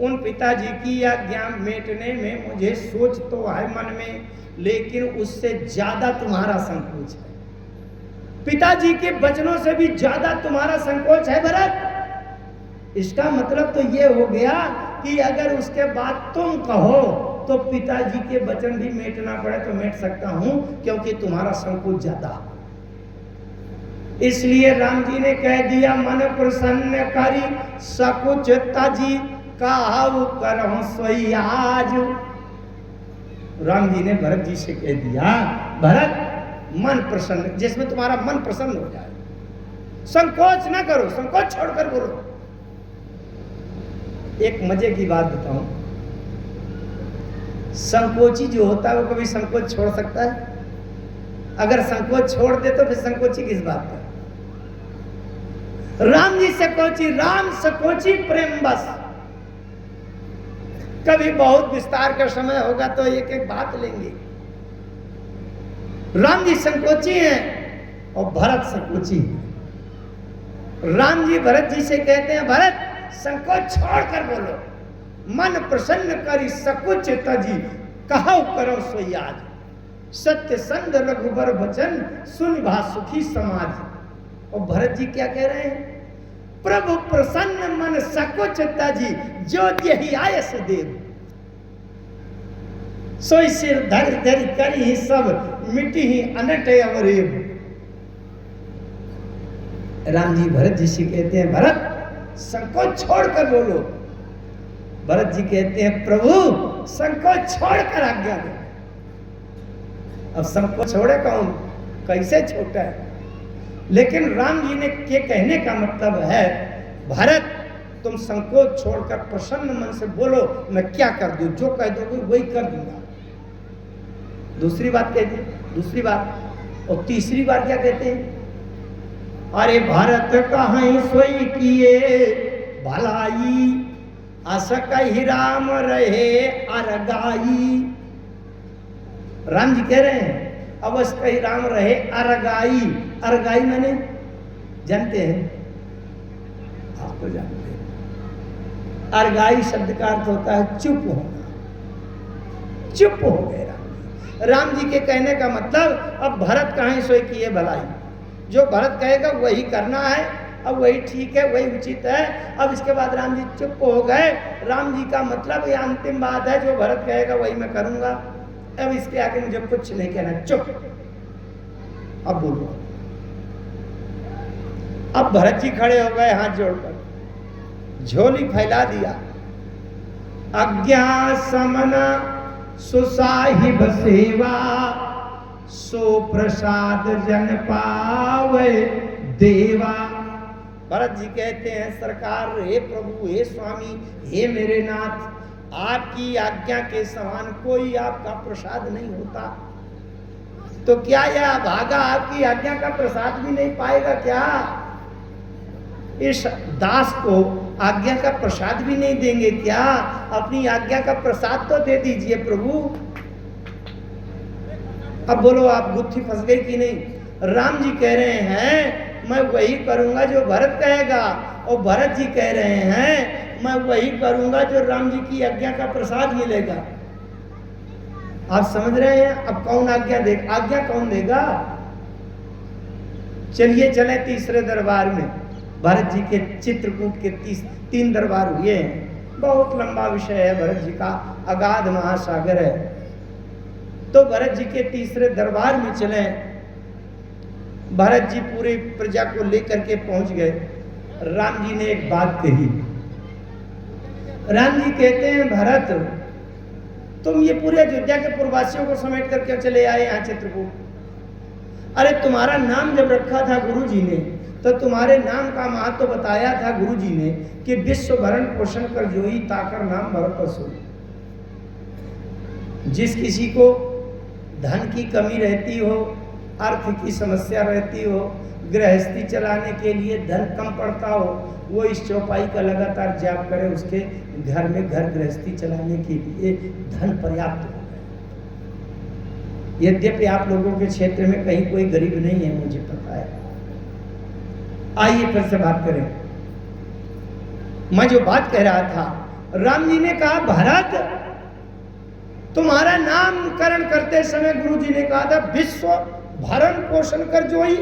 उन पिताजी की आज्ञा मेटने में मुझे सोच तो है मन में, लेकिन उससे ज्यादा तुम्हारा संकोच है। पिताजी के वचनों से भी ज्यादा तुम्हारा संकोच है भरत। इसका मतलब तो ये हो गया कि अगर उसके बाद तुम कहो तो पिताजी के वचन भी मेटना पड़े तो मेट सकता हूं, क्योंकि तुम्हारा संकोच ज्यादा। इसलिए राम जी ने कह दिया मन प्रसन्न करी सकुच तजी काहू करहु सोई आज। राम जी ने भरत जी से कह दिया, भरत मन प्रसन्न, जिसमें तुम्हारा मन प्रसन्न हो जाए, संकोच ना करो, संकोच छोड़कर बोलो। एक मजे की बात बताऊं, संकोची जो होता है वो कभी संकोच छोड़ सकता है? अगर संकोच छोड़ दे तो फिर संकोची किस बात का? राम जी संकोची, राम संकोची प्रेम बस। कभी बहुत विस्तार का समय होगा तो एक एक बात लेंगे। राम जी संकोची हैं और भरत संकोची है। राम जी भरत जी से कहते हैं, भरत संकोच छोड़कर बोलो, मन प्रसन्न करी सकुच तजी कहौ करो सोई आज। सत्य संग रघुबर वचन सुन भा सुखी समाज। और भरत जी क्या कह रहे हैं? प्रभु प्रसन्न मन सकुच तजी जो यही आयस देव। सोई सिर धर धर करी ही सब मिट्टी ही अनट अवरेब। राम जी भरत जी से कहते हैं, भरत संकोच छोड़कर बोलो। भरत जी कहते हैं, प्रभु संकोच छोड़कर आज्ञा दो। अब संकोच छोड़े कौन, कैसे छोटा है? लेकिन राम जी ने के कहने का मतलब है, भरत तुम संकोच छोड़कर प्रसन्न मन से बोलो, मैं क्या कर दूं, जो कह दोगे वही कर दूंगा। दूसरी बात कहते हैं, दूसरी बात। और तीसरी बात क्या कहते हैं? अरे भारत कहीं सोई किए भलाई, अस कही राम रहे अरगाई। राम जी कह रहे हैं, अवश कही राम रहे अरगाई। अरगाई मैंने जानते हैं, आप तो जानते हैं। अरगाई शब्द का अर्थ होता है चुप होना। चुप हो गए राम जी के कहने का मतलब, अब भरत कहीं सोई किए भलाई, जो भरत कहेगा वही करना है, अब वही ठीक है, वही उचित है। अब इसके बाद राम जी चुप हो गए। राम जी का मतलब ये अंतिम बात है, जो भरत कहेगा वही मैं करूंगा, अब इसके आगे मुझे कुछ नहीं कहना, चुप। अब बोलो। अब भरत जी खड़े हो गए हाथ जोड़कर, झोली फैला दिया। आज्ञा समना सुसाहिब सेवा, सो प्रसाद जन पावे देवा। भरत जी कहते हैं, सरकार, हे प्रभु, हे स्वामी, हे मेरे नाथ, आपकी आज्ञा के समान कोई आपका प्रसाद नहीं होता, तो क्या यह भागा आपकी आज्ञा का प्रसाद भी नहीं पाएगा क्या? इस दास को आज्ञा का प्रसाद भी नहीं देंगे क्या? अपनी आज्ञा का प्रसाद तो दे दीजिए प्रभु। अब बोलो, आप गुत्थी फंस गई कि नहीं? राम जी कह रहे हैं, मैं वही करूंगा जो भरत कहेगा, और भरत जी कह रहे हैं, मैं वही करूंगा जो राम जी की आज्ञा का प्रसाद मिलेगा। आप समझ रहे हैं? अब कौन आज्ञा देगा? आज्ञा कौन देगा? चलिए चले तीसरे दरबार में। भरत जी के चित्रकूट के 3 दरबार हुए हैं, बहुत लंबा विषय है, भरत जी का अगाध महासागर है। तो भरत जी के तीसरे दरबार में चले। भरत जी पूरी प्रजा को लेकर के पहुंच गए। राम जी ने एक बात कही। राम जी कहते हैं, भरत तुम ये पूरे अयोध्या के पूर्ववासियों को समेट करके चले आए यहाँ चित्रकूट। अरे तुम्हारा नाम जब रखा था गुरु जी ने, तो तुम्हारे नाम का महत्व बताया था गुरु जी ने कि विश्व भरण पोषण कर जोई ताकर नाम भरत सोई। जिस किसी को धन की कमी रहती हो, अर्थ की समस्या रहती हो, गृहस्थी चलाने के लिए धन कम पड़ता हो, वो इस चौपाई का लगातार जाप करे, उसके घर में घर गृहस्थी चलाने के लिए धन पर्याप्त हो गए। यद्यपि आप लोगों के क्षेत्र में कहीं कोई गरीब नहीं है, मुझे पता है। आइए फिर से बात करें। मैं जो बात कह रहा था, राम जी ने कहा, भरत तुम्हारा नामकरण करते समय गुरु जी ने कहा था, विश्व भरण पोषण कर जोई।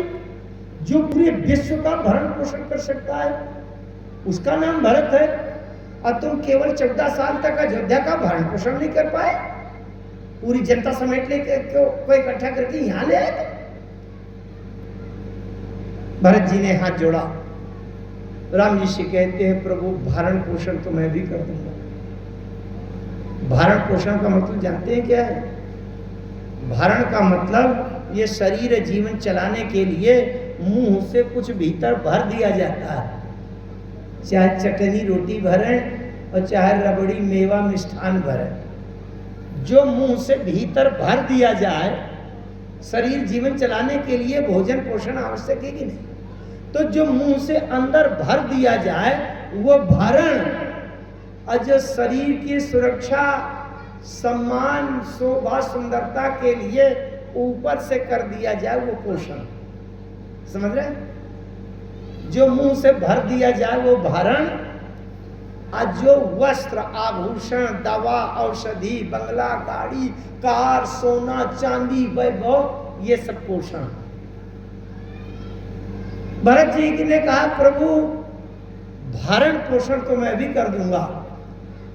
जो पूरे विश्व का भरण पोषण कर सकता है उसका नाम भरत है। और तुम केवल 14 साल तक अयोध्या का भरण पोषण नहीं कर पाए, पूरी जनता समेट लेके को इकट्ठा करके यहाँ ले आए। भरत जी ने हाथ जोड़ा, राम जी से कहते हैं प्रभु भरण पोषण तो मैं भी कर दूंगा। भरण पोषण का मतलब जानते हैं क्या है? भरण का मतलब ये शरीर जीवन चलाने के लिए मुंह से कुछ भीतर भर दिया जाता है, चाहे चटनी रोटी भरें और चाहे रबड़ी मेवा मिष्ठान भरें। जो मुंह से भीतर भर दिया जाए, शरीर जीवन चलाने के लिए भोजन पोषण आवश्यक है कि नहीं? तो जो मुंह से अंदर भर दिया जाए वो भरण, और जो शरीर की सुरक्षा सम्मान शोभा सुंदरता के लिए ऊपर से कर दिया जाए वो पोषण। समझ रहे? जो मुंह से भर दिया जाए वो भरण, और जो वस्त्र आभूषण दवा औषधि बंगला गाड़ी कार सोना चांदी वैभव ये सब पोषण। भरत जी ने कहा प्रभु भरण पोषण तो मैं भी कर दूंगा,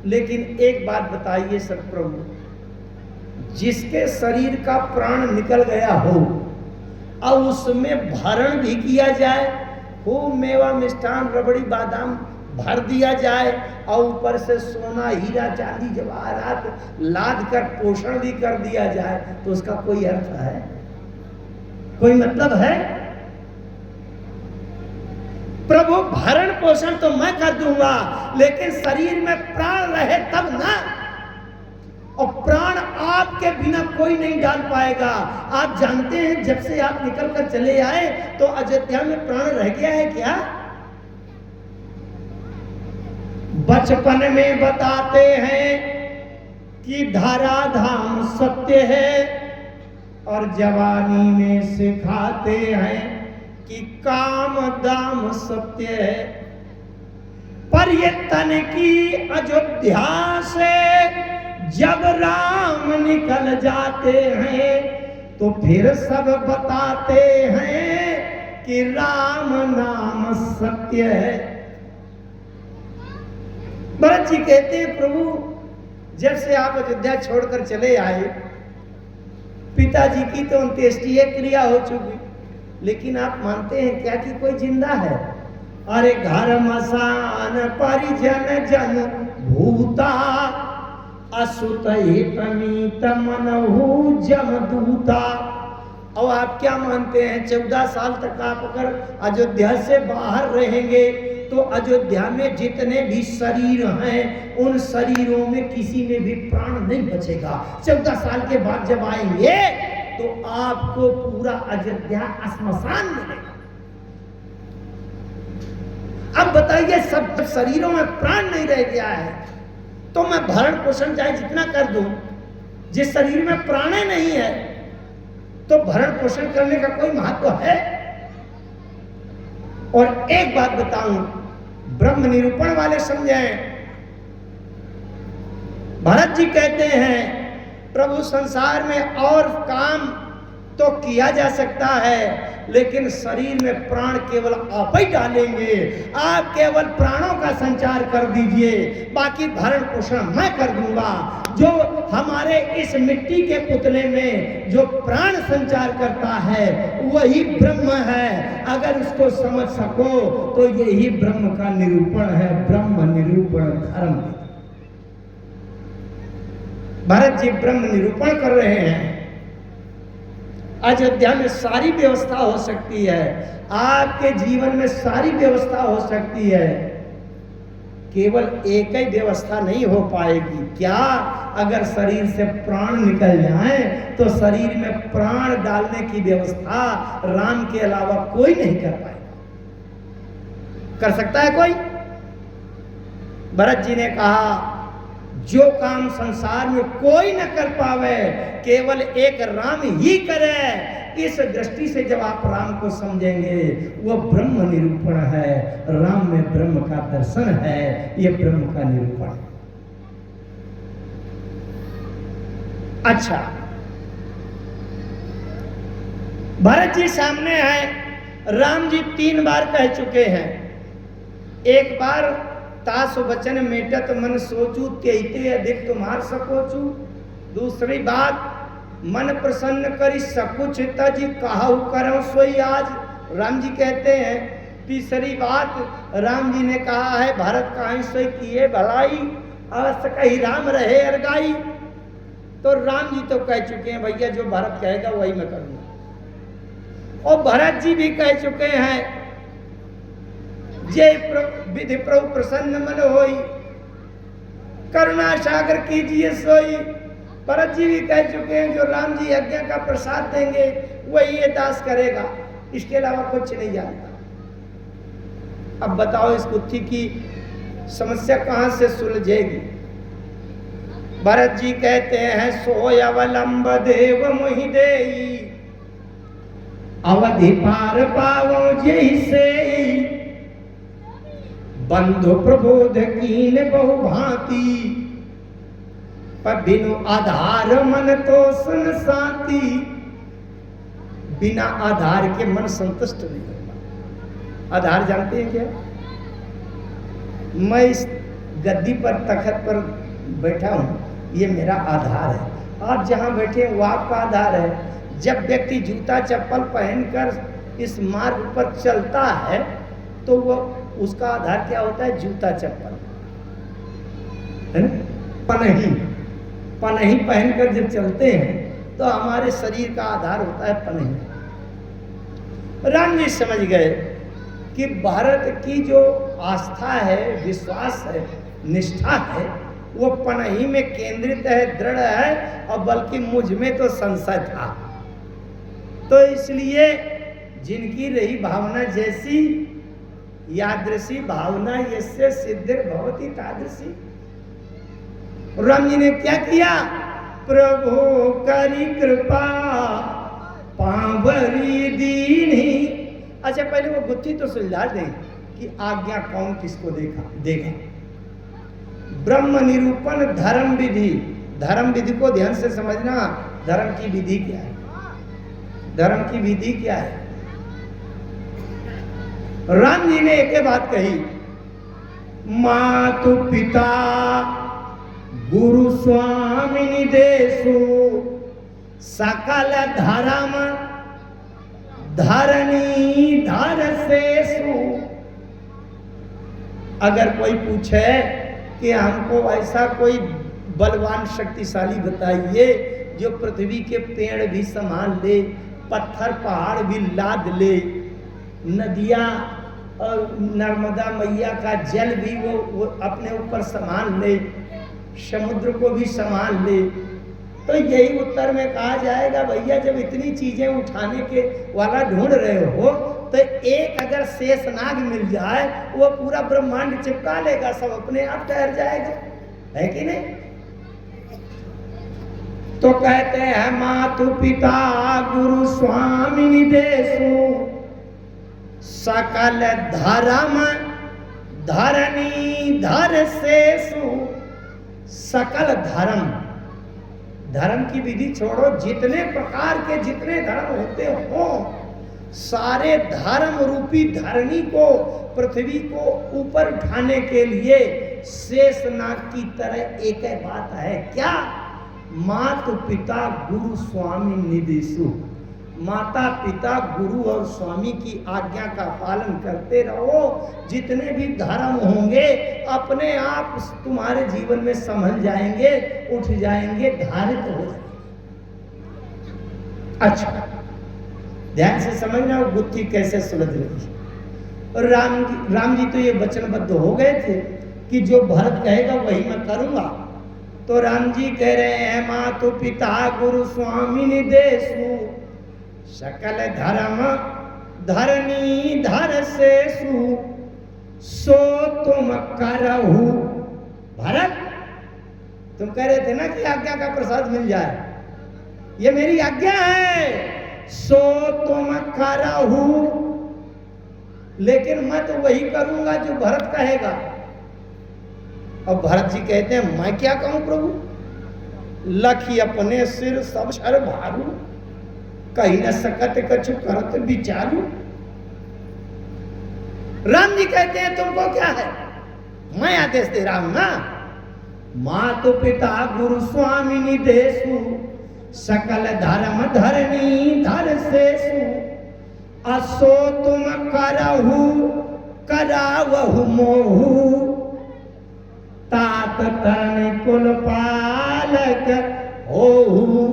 लेकिन एक बात बताइए सब प्रभु, जिसके शरीर का प्राण निकल गया हो और उसमें भरण भी किया जाए, खूब मेवा मिष्ठान रबड़ी बादाम भर दिया जाए और ऊपर से सोना हीरा चांदी जवाहरात लाद कर पोषण भी कर दिया जाए, तो उसका कोई अर्थ है? कोई मतलब है? प्रभु भरण पोषण तो मैं कर दूंगा, लेकिन शरीर में प्राण रहे तब ना। और प्राण आपके बिना कोई नहीं डाल पाएगा। आप जानते हैं जब से आप निकल कर चले आए तो अयोध्या में प्राण रह गया है क्या? बचपन में बताते हैं कि धरा धाम सत्य है, और जवानी में सिखाते हैं कि काम दाम सत्य है। पर ये तन की अयोध्या से जब राम निकल जाते हैं तो फिर सब बताते हैं कि राम नाम सत्य है। भरत जी कहते हैं प्रभु जब से आप अयोध्या छोड़कर चले आए, पिताजी की तो अंत्येष्टि क्रिया हो चुकी, लेकिन आप मानते हैं क्या कि कोई जिंदा है? अरे घर मसान परिजन जन भूता असुत हितमीत मनहु जमदूता। और आप क्या मानते हैं 14 साल तक आप अगर अयोध्या से बाहर रहेंगे तो अयोध्या में जितने भी शरीर हैं उन शरीरों में किसी में भी प्राण नहीं बचेगा। 14 साल के बाद जब आएंगे तो आपको पूरा अयोध्या श्मशान मिलेगा। अब बताइए सब शरीरों में प्राण नहीं रह गया है तो मैं भरण पोषण चाहे जितना कर दूं, जिस शरीर में प्राण नहीं है तो भरण पोषण करने का कोई महत्व है? और एक बात बताऊं, ब्रह्म निरूपण वाले समझें। भरत जी कहते हैं प्रभु संसार में और काम तो किया जा सकता है, लेकिन शरीर में प्राण केवल आप ही डालेंगे। आप केवल प्राणों का संचार कर दीजिए, बाकी भरण पोषण मैं कर दूंगा। जो हमारे इस मिट्टी के पुतले में जो प्राण संचार करता है वही ब्रह्म है। अगर उसको समझ सको तो यही ब्रह्म का निरूपण है, ब्रह्म निरूपण धर्म। भरत जी ब्रह्म निरूपण कर रहे हैं। अयोध्या में सारी व्यवस्था हो सकती है, आपके जीवन में सारी व्यवस्था हो सकती है, केवल एक ही व्यवस्था नहीं हो पाएगी। क्या? अगर शरीर से प्राण निकल जाए तो शरीर में प्राण डालने की व्यवस्था राम के अलावा कोई नहीं कर पाएगा। कर सकता है कोई? भरत जी ने कहा जो काम संसार में कोई न कर पावे केवल एक राम ही करे। इस दृष्टि से जब आप राम को समझेंगे वो ब्रह्म निरूपण है। राम में ब्रह्म का दर्शन है, ये ब्रह्म का निरूपण। अच्छा, भरत जी सामने है, राम जी 3 बार कह चुके हैं। एक बार तासु वचन मेटत मन सोचू त्यहिते अधिक तुम्हार सकोचू। दूसरी बात मन प्रसन्न करी सकुच तज कहु करौ सोई आज। राम जी कहते हैं तीसरी बात राम जी ने कहा है भरत काहि सोई किए भलाई अवश्य कही राम रहे अरगाई। तो राम जी तो कह चुके हैं भैया जो भरत कहेगा वही मैं करूंगा। और भरत जी भी कह चुके हैं जय विधि प्रभु प्रसन्न मन होई करुणा सागर कीजिए सोई। भरत जी भी कह चुके हैं जो राम जी आज्ञा का प्रसाद देंगे वही ये दास करेगा, इसके अलावा कुछ नहीं जानता। अब बताओ इस गुत्थी की समस्या कहां से सुलझेगी। भरत जी कहते हैं सोय अवलंब देव मोहि देई अवधि पार पावो जहि से बंधु प्रबोध कीन बहु भांति पर बिनु आधार मन तो सन साथी। बिना आधार के मन संतुष्ट नहीं होगा। आधार जानते हैं क्या? मैं इस गद्दी पर तखत पर बैठा हूं, ये मेरा आधार है। आप जहां बैठे हैं वो आपका आधार है। जब व्यक्ति जूता चप्पल पहनकर इस मार्ग पर चलता है तो वो उसका आधार क्या होता है? जूता चप्पल है ना। पनही पहनकर जब चलते हैं तो हमारे शरीर का आधार होता है पनही। राम जी समझ गए कि भारत की जो आस्था है, विश्वास है, निष्ठा है वो पनही में केंद्रित है, दृढ़ है, और बल्कि मुझ में तो संशय था। तो इसलिए जिनकी रही भावना जैसी यादृशी भावना यस्य सिद्धिर्भवति तादृशी। राम जी ने क्या किया? प्रभु करी कृपा पावरी दीनी। अच्छा पहले वो गुत्थी तो सुलझा दे कि आज्ञा कौन किसको देगा। ब्रह्म निरूपण धर्म विधि। धर्म विधि को ध्यान से समझना। धर्म की विधि क्या है? धर्म की विधि क्या है? राम जी ने एक बात कही, मातु पिता गुरु स्वामी निदेशु सकल धर्म धरणी धर सेसु। अगर कोई पूछे कि हमको ऐसा कोई बलवान शक्तिशाली बताइए जो पृथ्वी के पेड़ भी संभाल ले, पत्थर पहाड़ भी लाद ले, नदियां और नर्मदा मैया का जल भी वो अपने ऊपर संभाल ले, समुद्र को भी संभाल ले, तो यही उत्तर में कहा जाएगा भैया जब इतनी चीजें उठाने के वाला ढूंढ रहे हो तो एक अगर शेषनाग मिल जाए वो पूरा ब्रह्मांड चिपका लेगा, सब अपने आप ठहर जाएगा, है कि नहीं? तो कहते हैं मातु पिता गुरु स्वामी निदेशु सकल धर्म धरणी धर सेसु। सकल धर्म, धर्म की विधि छोड़ो, जितने प्रकार के जितने धर्म होते हो सारे धर्म रूपी धरणी को, पृथ्वी को ऊपर उठाने के लिए शेषनाग की तरह एक ही बात है। क्या? माता पिता गुरु स्वामी निदेशु। माता पिता गुरु और स्वामी की आज्ञा का पालन करते रहो। जितने भी धर्म होंगे अपने आप तुम्हारे जीवन में संभल जाएंगे, उठ जाएंगे, धारित हो जाएंगे। अच्छा ध्यान से समझना वो गुत्थी कैसे सुलझ रही। राम जी तो ये वचनबद्ध हो गए थे कि जो भरत कहेगा वही मैं करूंगा। तो राम जी कह रहे हैं मातु पिता गुरु स्वामी निदेशु सकल धर्म धरणी धर सेसु सो तुम करहु। भरत तुम कह रहे थे ना कि आज्ञा का प्रसाद मिल जाए, ये मेरी आज्ञा है, सो तुम करहु, लेकिन मैं तो वही करूंगा जो भरत कहेगा। और भरत जी कहते हैं मैं क्या कहूं प्रभु, लखी अपने सिर सब शर भारू, कहीं न सकत कछु करत विचारू। राम जी कहते हैं तुमको क्या है, मैं आदेश दे रहा हूं ना। मातु पिता गुरु स्वामी निदेशु सकल धर्म धरणी धर सेसु असो तुम करहु करावहु मोहु, तात तन कुल पालक होहु।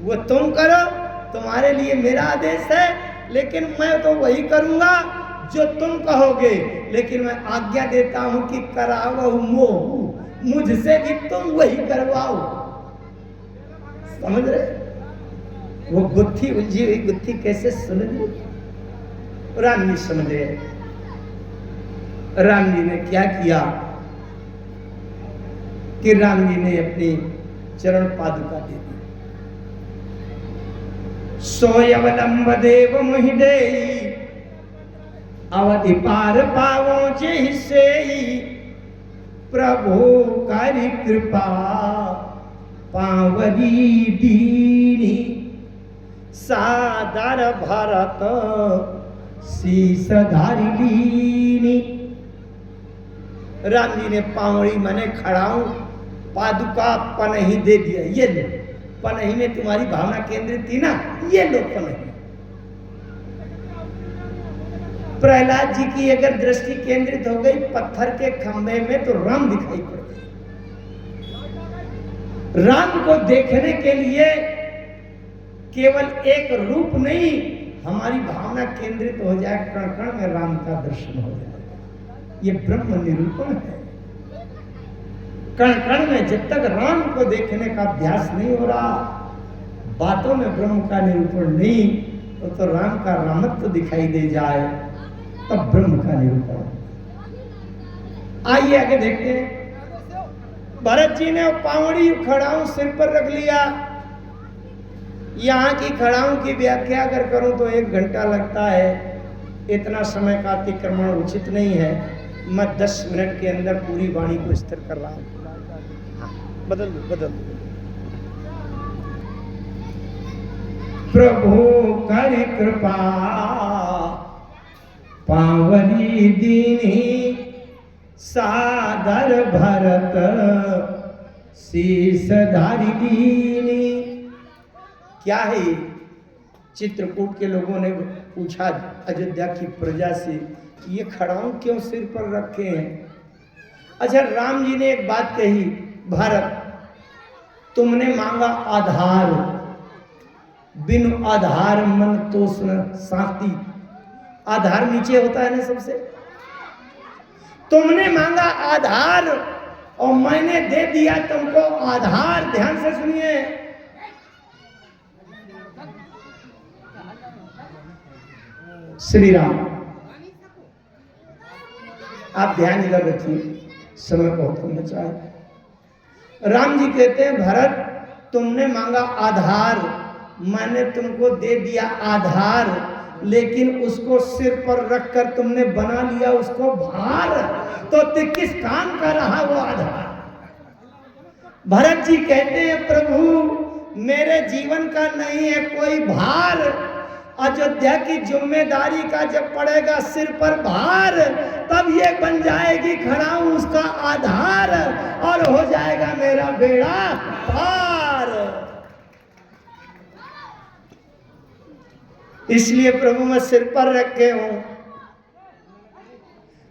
वो तुम करो, तुम्हारे लिए मेरा आदेश है, लेकिन मैं तो वही करूंगा जो तुम कहोगे, लेकिन मैं आज्ञा देता हूं कि करावहु मोहु, मुझसे भी तुम वही करवाओ। समझ रहे? वो गुत्थी उलझी हुई गुत्थी कैसे सुलझ गई? राम जी समझ गए। राम जी ने क्या किया कि राम जी ने अपनी चरण पादुका दे दी। सोयवलंब देव मुहिदेई, अवधि पार पावो जे हिस्से, प्रभु करि कृपा पावरी दीनी, सादर भरत शीस धारी लीनी। राम जी ने पावड़ी मने खड़ाऊं पादुका पनही दे दिया। ये लो, पनही में तुम्हारी भावना केंद्रित थी ना, ये लो पनही। प्रहलाद जी की अगर दृष्टि केंद्रित हो गई पत्थर के खंभे में, तो राम दिखाई पड़ गए। राम को देखने के लिए केवल एक रूप नहीं, हमारी भावना केंद्रित हो जाए, कण कण में राम का दर्शन हो जाए। ये ब्रह्म निरूपण है। कण कण में जब तक राम को देखने का अभ्यास नहीं हो रहा, बातों में ब्रह्म का निरूपण नहीं, तो राम का रामत्व दिखाई दे जाए, तब ब्रह्म का निरूपण। आइए आगे देखते हैं। भरत जी ने पावड़ी खड़ाऊं सिर पर रख लिया। यहाँ की खड़ाऊं की व्याख्या अगर करूं तो 1 घंटा लगता है। इतना समय का अतिक्रमण उचित नहीं है। मैं 10 मिनट के अंदर पूरी वाणी को स्थिर कर रहा हूं। बदल दो। प्रभु कर कृपा पावनी दीनी, सादर भरत शीस धारी दीनी। क्या है ये? चित्रकूट के लोगों ने पूछा अयोध्या की प्रजा से, ये खड़ाऊं क्यों सिर पर रखे हैं? अच्छा, राम जी ने एक बात कही, भरत तुमने मांगा आधार, बिन आधार मन तोषण साथी। आधार नीचे होता है ना सबसे। तुमने मांगा आधार और मैंने दे दिया तुमको आधार। ध्यान से सुनिए, श्री राम, आप ध्यान इधर रखिए, समय बहुत कम बचा है। राम जी कहते हैं, भरत तुमने मांगा आधार, मैंने तुमको दे दिया आधार, लेकिन उसको सिर पर रखकर तुमने बना लिया उसको भार। तो किस काम का रहा वो आधार? भरत जी कहते हैं, प्रभु मेरे जीवन का नहीं है कोई भार। अयोध्या की जिम्मेदारी का जब पड़ेगा सिर पर भार, तब ये बन जाएगी खड़ाऊं उसका आधार और हो जाएगा मेरा बेड़ा पार। इसलिए प्रभु मैं सिर पर रखे हूं।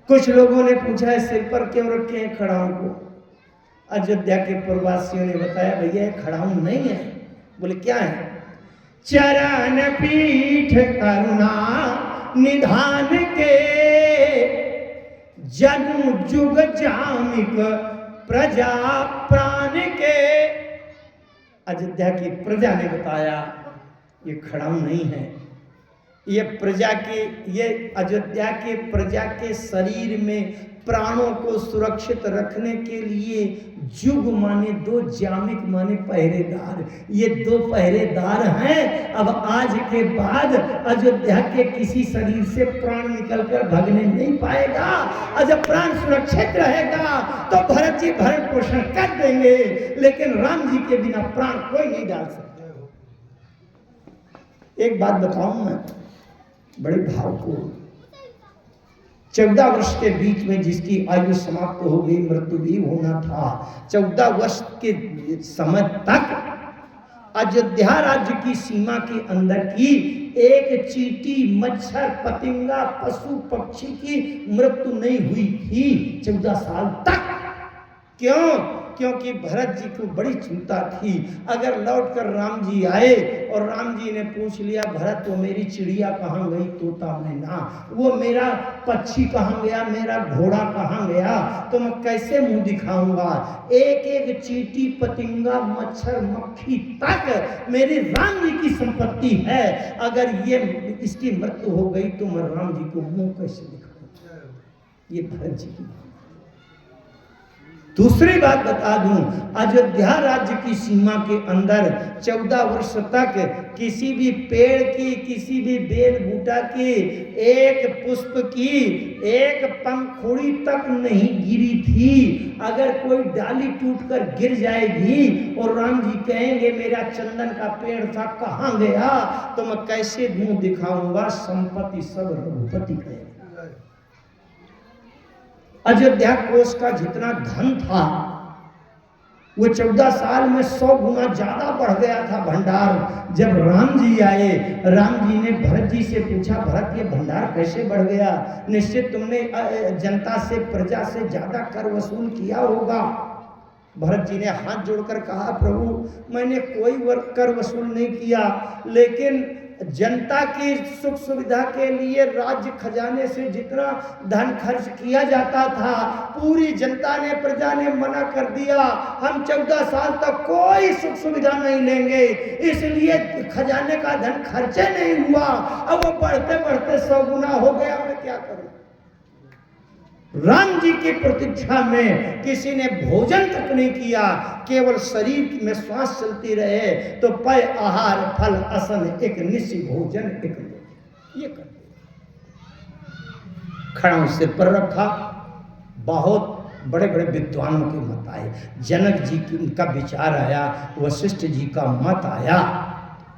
कुछ लोगों ने पूछा है सिर पर क्यों रखे हैं खड़ाऊं को? अयोध्या के प्रवासियों ने बताया, भैया खड़ाऊं नहीं है। बोले क्या है? चरण पीठ करुणा निधान के, जनु जुग जामिक प्रजा प्राण के। अयोध्या की प्रजा ने बताया ये खड़ाऊं नहीं है, ये प्रजा के, ये अयोध्या के प्रजा के शरीर में प्राणों को सुरक्षित रखने के लिए जुग माने 2, जामिक माने पहरेदार, ये 2 पहरेदार हैं। अब आज के बाद अयोध्या के किसी शरीर से प्राण निकलकर भागने नहीं पाएगा। और जब प्राण सुरक्षित रहेगा तो भरत जी भरण पोषण कर देंगे, लेकिन राम जी के बिना प्राण कोई नहीं डाल सकता। एक बात बताऊं मैं, बड़े भावपूर्ण। 14 वर्ष के बीच में जिसकी आयु समाप्त हो गई, मृत्यु भी होना था। 14 वर्ष के समय तक अयोध्या राज्य की सीमा के अंदर की एक चींटी, मच्छर, पतिंगा, पशु पक्षी की मृत्यु नहीं हुई थी 14 साल तक। क्यों? क्योंकि भरत जी को बड़ी चिंता थी, अगर लौटकर राम जी आए और राम जी ने पूछ लिया भरत वो मेरी चिड़िया कहाँ गई, तोता मैना, वो मेरा पक्षी कहाँ गया, मेरा घोड़ा कहाँ गया, तो मैं कैसे मुंह दिखाऊंगा। एक एक चींटी, पतिंगा, मच्छर, मक्खी तक मेरी राम जी की संपत्ति है, अगर ये इसकी मृत्यु हो गई तो मैं राम जी को मुंह कैसे दिखाऊंगा। ये भरत जी की। दूसरी बात बता दूं, अयोध्या राज्य की सीमा के अंदर 14 वर्ष तक किसी भी पेड़ की, किसी भी बेल बूटा की, एक पुष्प की एक पंखुड़ी तक नहीं गिरी थी। अगर कोई डाली टूटकर गिर जाएगी और राम जी कहेंगे मेरा चंदन का पेड़ था कहाँ गया, तो मैं कैसे मुंह दिखाऊंगा, संपत्ति सब रघुपति कहेगा। अयोध्या कोष का जितना धन था वो 14 साल में 100 गुना ज्यादा बढ़ गया था भंडार। जब राम जी आए, राम जी ने भरत जी से पूछा भरत ये भंडार कैसे बढ़ गया, निश्चित तुमने जनता से, प्रजा से ज्यादा कर वसूल किया होगा। भरत जी ने हाथ जोड़कर कहा प्रभु मैंने कोई कर वसूल नहीं किया, लेकिन जनता की सुख सुविधा के लिए राज्य खजाने से जितना धन खर्च किया जाता था पूरी जनता ने, प्रजा ने मना कर दिया, हम 14 साल तक कोई सुख सुविधा नहीं लेंगे, इसलिए खजाने का धन खर्चे नहीं हुआ। अब वो बढ़ते बढ़ते 100 गुना हो गया, मैं क्या करूं। राम जी की प्रतीक्षा में किसी ने भोजन तक नहीं किया, केवल शरीर में श्वास चलती रहे तो पय आहार फल असन एक निशि भोजन एक ये कर खड़ा सिर पर रखा। बहुत बड़े बड़े विद्वानों के मत आए, जनक जी की का विचार आया, वशिष्ठ जी का मत आया,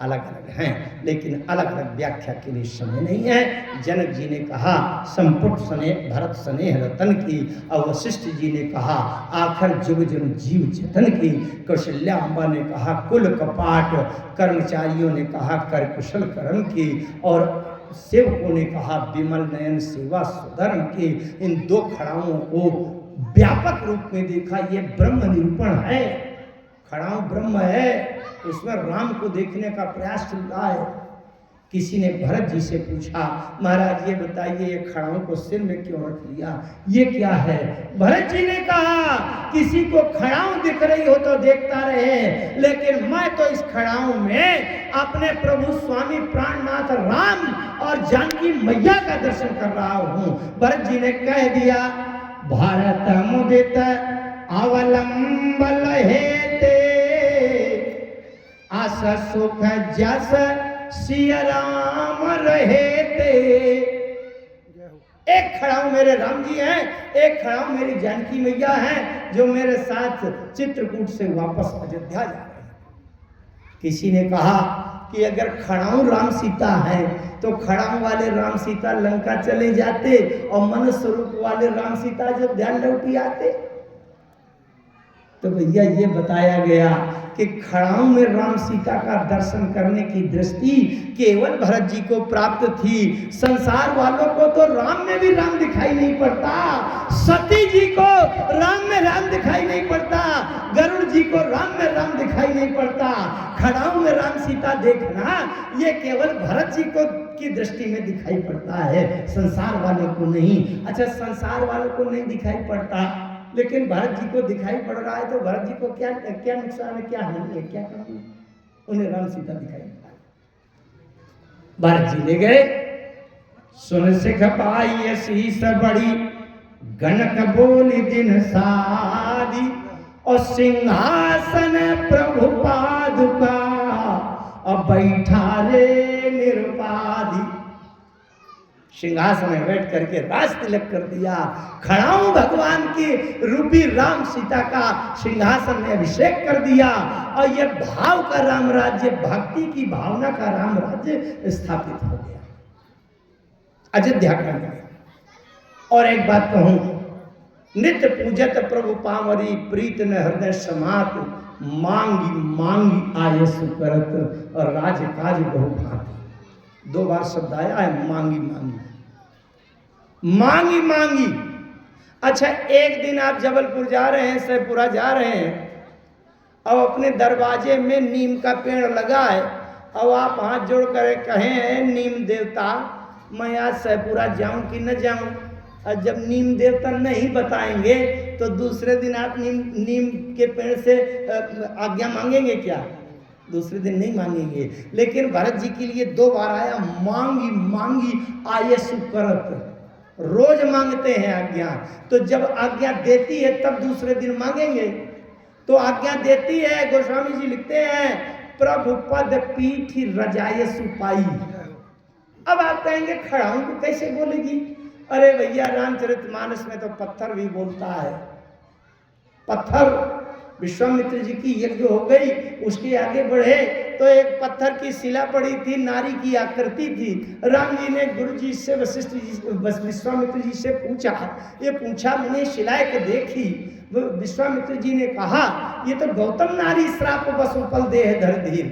अलग अलग हैं लेकिन अलग अलग व्याख्या के लिए समय नहीं है। जनक जी ने कहा संपुट सने भरत स्नेह रतन की, और वशिष्ठ जी ने कहा आखिर जुग जन जीव जतन की, कौशल्या अम्बा ने कहा कुल कपाट, कर्मचारियों ने कहा कर कुशल कर्म की, और सेवकों ने कहा विमल नयन सेवा सुधर्म की। इन दो खड़ाओं को व्यापक रूप में देखा, ये ब्रह्म निरूपण है, खड़ाऊ ब्रह्म है, उसमें राम को देखने का प्रयास चल रहा है। किसी ने भरत जी से पूछा महाराज ये बताइए ये खड़ाऊ को सिर में क्यों रख लिया, ये क्या है। भरत जी ने कहा किसी को खड़ाऊ दिख रही हो तो देखता रहे, लेकिन मैं तो इस खड़ाऊ में अपने प्रभु स्वामी प्राणनाथ राम और जानकी मैया का दर्शन कर रहा हूँ। भरत जी ने कह दिया भारत मुदित अवलंबल हेते, आस सुख जस सिया राम रहे थे। एक खड़ाऊ मेरे राम जी हैं, एक खड़ाऊ मेरी जानकी मैया हैं जो मेरे साथ चित्रकूट से वापस अयोध्या जा रहे हैं। किसी ने कहा कि अगर खड़ाऊ राम सीता है तो खड़ाऊ वाले राम सीता लंका चले जाते और मनुष्य स्वरूप वाले राम सीता अयोध्या लौटी आते। तो भैया ये बताया गया कि खड़ाऊ में राम सीता का दर्शन करने की दृष्टि केवल भरत जी को प्राप्त थी। संसार वालों को तो राम में भी राम दिखाई नहीं पड़ता, सती जी को राम में राम दिखाई नहीं पड़ता, गरुड़ जी को राम में राम दिखाई नहीं पड़ता। खड़ाऊ में राम सीता देखना ये केवल भरत जी को की दृष्टि में दिखाई पड़ता है, संसार वालों को नहीं। अच्छा संसार वालों को नहीं दिखाई पड़ता लेकिन भरत जी को दिखाई पड़ रहा है, तो भरत जी को क्या क्या नुकसान है, क्या हानि है, क्या करना है, उन्हें राम सीता दिखाई पड़ा। भरत जी ले गए, सुन सिख पाई शीस बड़ी, गणक बोली दिन सादी, और सिंहासन प्रभु पादुका, और बैठा रे निरुपाधि। सिंहासन में बैठ करके राज तिलक कर दिया, खड़ाऊ भगवान की रूपी राम सीता का सिंहासन में अभिषेक कर दिया, और ये भाव का राम राज्य, भक्ति की भावना का राम राज्य स्थापित हो गया अयोध्या का। और एक बात कहूं, नित्य पूजत प्रभु पावरी, प्रीत न हृदय समात, मांगी मांगी आये सुकरत और राज काज बहु भांति। 2 बार शब्द आया है मांगी मांगी मांगी मांगी। अच्छा, एक दिन आप जबलपुर जा रहे हैं, सैपुरा जा रहे हैं, अब अपने दरवाजे में नीम का पेड़ लगा है, अब आप हाथ जोड़ कर कहें नीम देवता मैं आज सैपुरा जाऊं कि न जाऊं। और जब नीम देवता नहीं बताएंगे तो दूसरे दिन आप नीम के पेड़ से आज्ञा मांगेंगे क्या? दूसरे दिन नहीं मांगेंगे। लेकिन भरत जी के लिए 2 बार आया मांगी मांगी आये सुकरत। रोज मांगते हैं आज्ञा, तो जब आज्ञा देती है तब दूसरे दिन मांगेंगे। तो आज्ञा देती है, गोस्वामी जी लिखते हैं प्रभु पद पीठ रजाए सुपाई। अब आप कहेंगे खड़ाऊं को कैसे बोलेगी? अरे भैया, रामचरितमानस में तो पत्थर भी बोलता है। पत्थर विश्वामित्र जी की यज्ञ हो गई, उसके आगे बढ़े तो एक पत्थर की शिला पड़ी थी, नारी की आकृति थी। राम जी ने गुरु जी से विश्वामित्र जी से पूछा, ये पूछा मैंने शिलाएं को देखी। विश्वामित्र जी ने कहा ये तो गौतम नारी श्राप बसोपल देह धर धीर,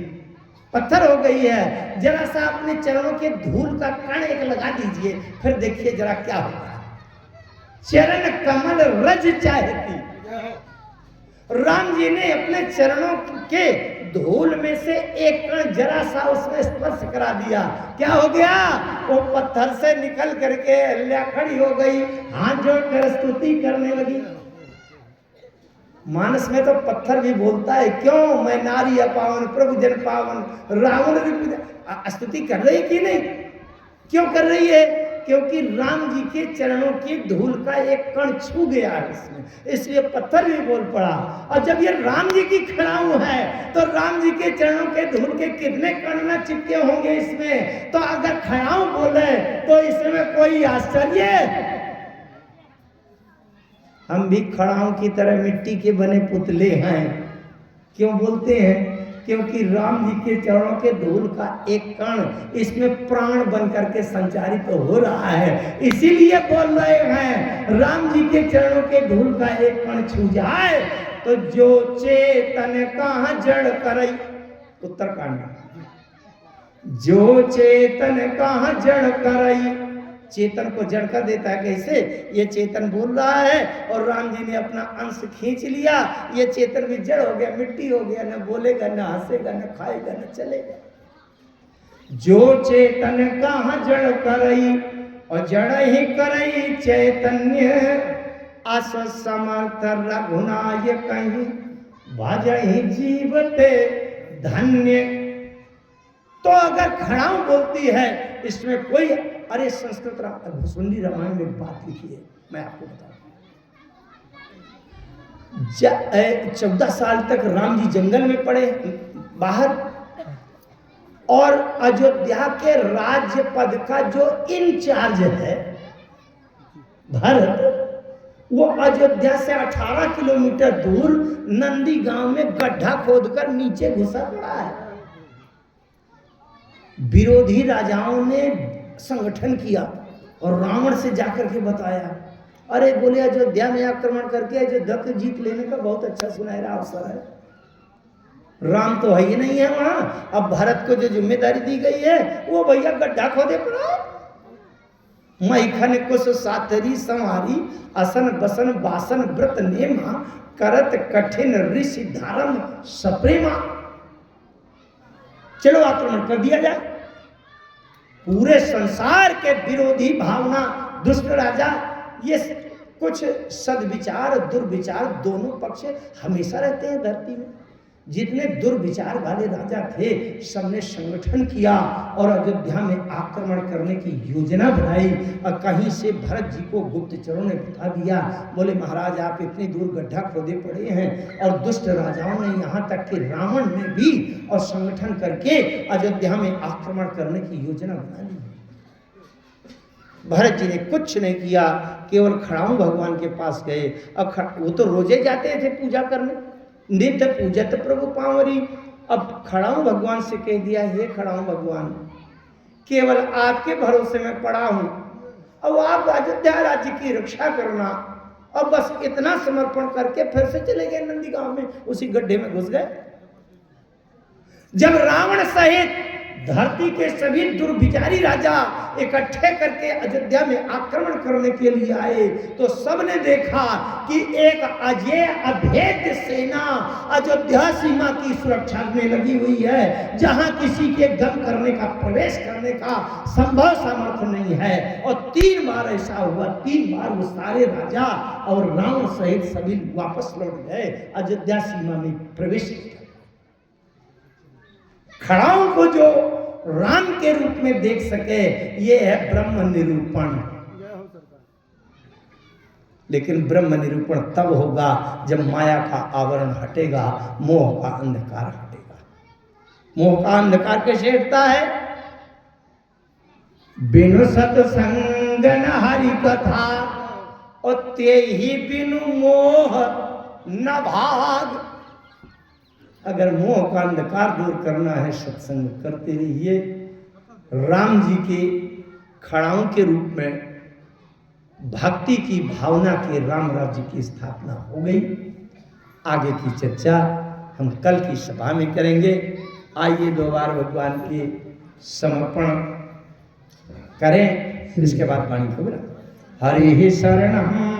पत्थर हो गई है। जरा सा अपने चरणों के धूल का कण एक लगा दीजिए, फिर देखिए जरा क्या होगा। चरण कमल रज चाहती। राम जी ने अपने चरणों के धूल में से एक कण जरा सा उसमें स्पर्श करा दिया, क्या हो गया? वो पत्थर से निकल करके अल्लाह खड़ी हो गई, हाथ जोड़कर स्तुति करने लगी। मानस में तो पत्थर भी बोलता है, क्यों मैं नारी अपावन प्रभु जन पावन रावण स्तुति कर रही कि नहीं? क्यों कर रही है? क्योंकि राम जी के चरणों की धूल का एक कण छू गया है इसमें, इसलिए पत्थर भी बोल पड़ा। और जब ये राम जी की खड़ाऊ है तो राम जी के चरणों के धूल के कितने कण न चिपके होंगे इसमें। तो अगर खड़ाऊ बोले तो इसमें कोई आश्चर्य? हम भी खड़ाऊ की तरह मिट्टी के बने पुतले हैं। क्यों बोलते हैं? क्योंकि राम जी के चरणों के धूल का एक कण इसमें प्राण बन करके संचारित तो हो रहा है, इसीलिए बोल रहे हैं राम जी के चरणों के धूल का एक कण छू जाए तो जो चेतन कहाँ जड़ करई। उत्तरकांड, जो चेतन कहाँ जड़ करई, चेतन को जड़ कर देता है। कैसे? ये चेतन बोल रहा है और राम जी ने अपना अंश खींच लिया, ये चेतन भी जड़ हो गया, मिट्टी हो गया, न बोलेगा, न हंसेगा, न खाएगा, न चलेगा। जो चेतन कहाँ जड़ करई और जड़ ही करई चैतन्य आस समर्थ रघुनाय कहीं भजहि जीवते धन्य। तो अगर खड़ाऊ बोलती है इसमें कोई, अरे संस्कृत भुसुंडी रामायण में बात लिखी है, मैं आपको बताऊं। 14 साल तक राम जी जंगल में पड़े बाहर, और अयोध्या के राज्य पद का जो इंचार्ज है भरत, वो अयोध्या से 18 किलोमीटर दूर नंदी गांव में गड्ढा खोदकर नीचे घुसा पड़ा है। विरोधी राजाओं ने संगठन किया और रावण से जाकर के बताया, अरे बोले अयोध्या में आक्रमण करके अयोध्या को जीत लेने का बहुत अच्छा सुनहरा अवसर है। राम तो है ही नहीं है वहां, अब भरत को जो जिम्मेदारी दी गई है वो भैया गड्ढा खोदे पड़ा। मैखन कुश सातरी संहारी असन बसन बासन व्रत नेमा करत कठिन ऋषि धारम सप्रेमा। चलो आक्रमण कर दिया जाए। पूरे संसार के विरोधी भावना दुष्ट राजा, ये कुछ सद्विचार दुर्विचार दोनों पक्ष हमेशा रहते हैं धरती में। जितने दुर्विचार वाले राजा थे सबने संगठन किया और अयोध्या में आक्रमण करने की योजना बनाई। और कहीं से भरत जी को गुप्तचरों ने बता दिया, बोले महाराज आप इतनी दूर गड्ढा खोदे पड़े हैं। और दुष्ट राजाओं ने यहाँ तक कि रावण ने भी और संगठन करके अयोध्या में आक्रमण करने की योजना बना ली। भरत जी ने कुछ नहीं किया, केवल खड़ाऊ भगवान के पास गए। अब वो तो रोजे जाते थे पूजा करने, नित्य पूजत प्रभु पावरी। अब खड़ाऊ भगवान से कह दिया, हे खड़ाऊ भगवान केवल आपके भरोसे में पड़ा हूं, अब आप अयोध्या राज्य की रक्षा करना और बस इतना समर्पण करके फिर से चले गए नंदीगांव में, उसी गड्ढे में घुस गए। जब रावण सहित धरती के सभी दुर्विचारी राजा इकट्ठे करके अयोध्या में आक्रमण करने के लिए आए, तो सबने देखा कि एक अजय अभेद्य सेना अयोध्या सीमा की सुरक्षा में लगी हुई है, जहां किसी के गम करने का, प्रवेश करने का संभव सामर्थ्य नहीं है। और 3 बार ऐसा हुआ, 3 बार वो सारे राजा और रावण सहित सभी वापस लौट गए, अयोध्या सीमा में प्रवेश किया। खड़ाओं को जो राम के रूप में देख सके, ये है ब्रह्म निरूपण। लेकिन ब्रह्म निरूपण तब होगा जब माया का आवरण हटेगा, मोह का अंधकार हटेगा। मोह का अंधकार कैसे हटता है? बिनु सत्संग न हरि कथा, और ते ही बिनु मोह न भाग। अगर मोह का अंधकार दूर करना है, सत्संग करते रहिए। राम जी के खड़ाओं के रूप में भक्ति की भावना के राम राज्य की स्थापना हो गई। आगे की चर्चा हम कल की सभा में करेंगे। आइए 2 बार भगवान के समर्पण करें, इसके बाद वाणी को बोला। हरि शरणम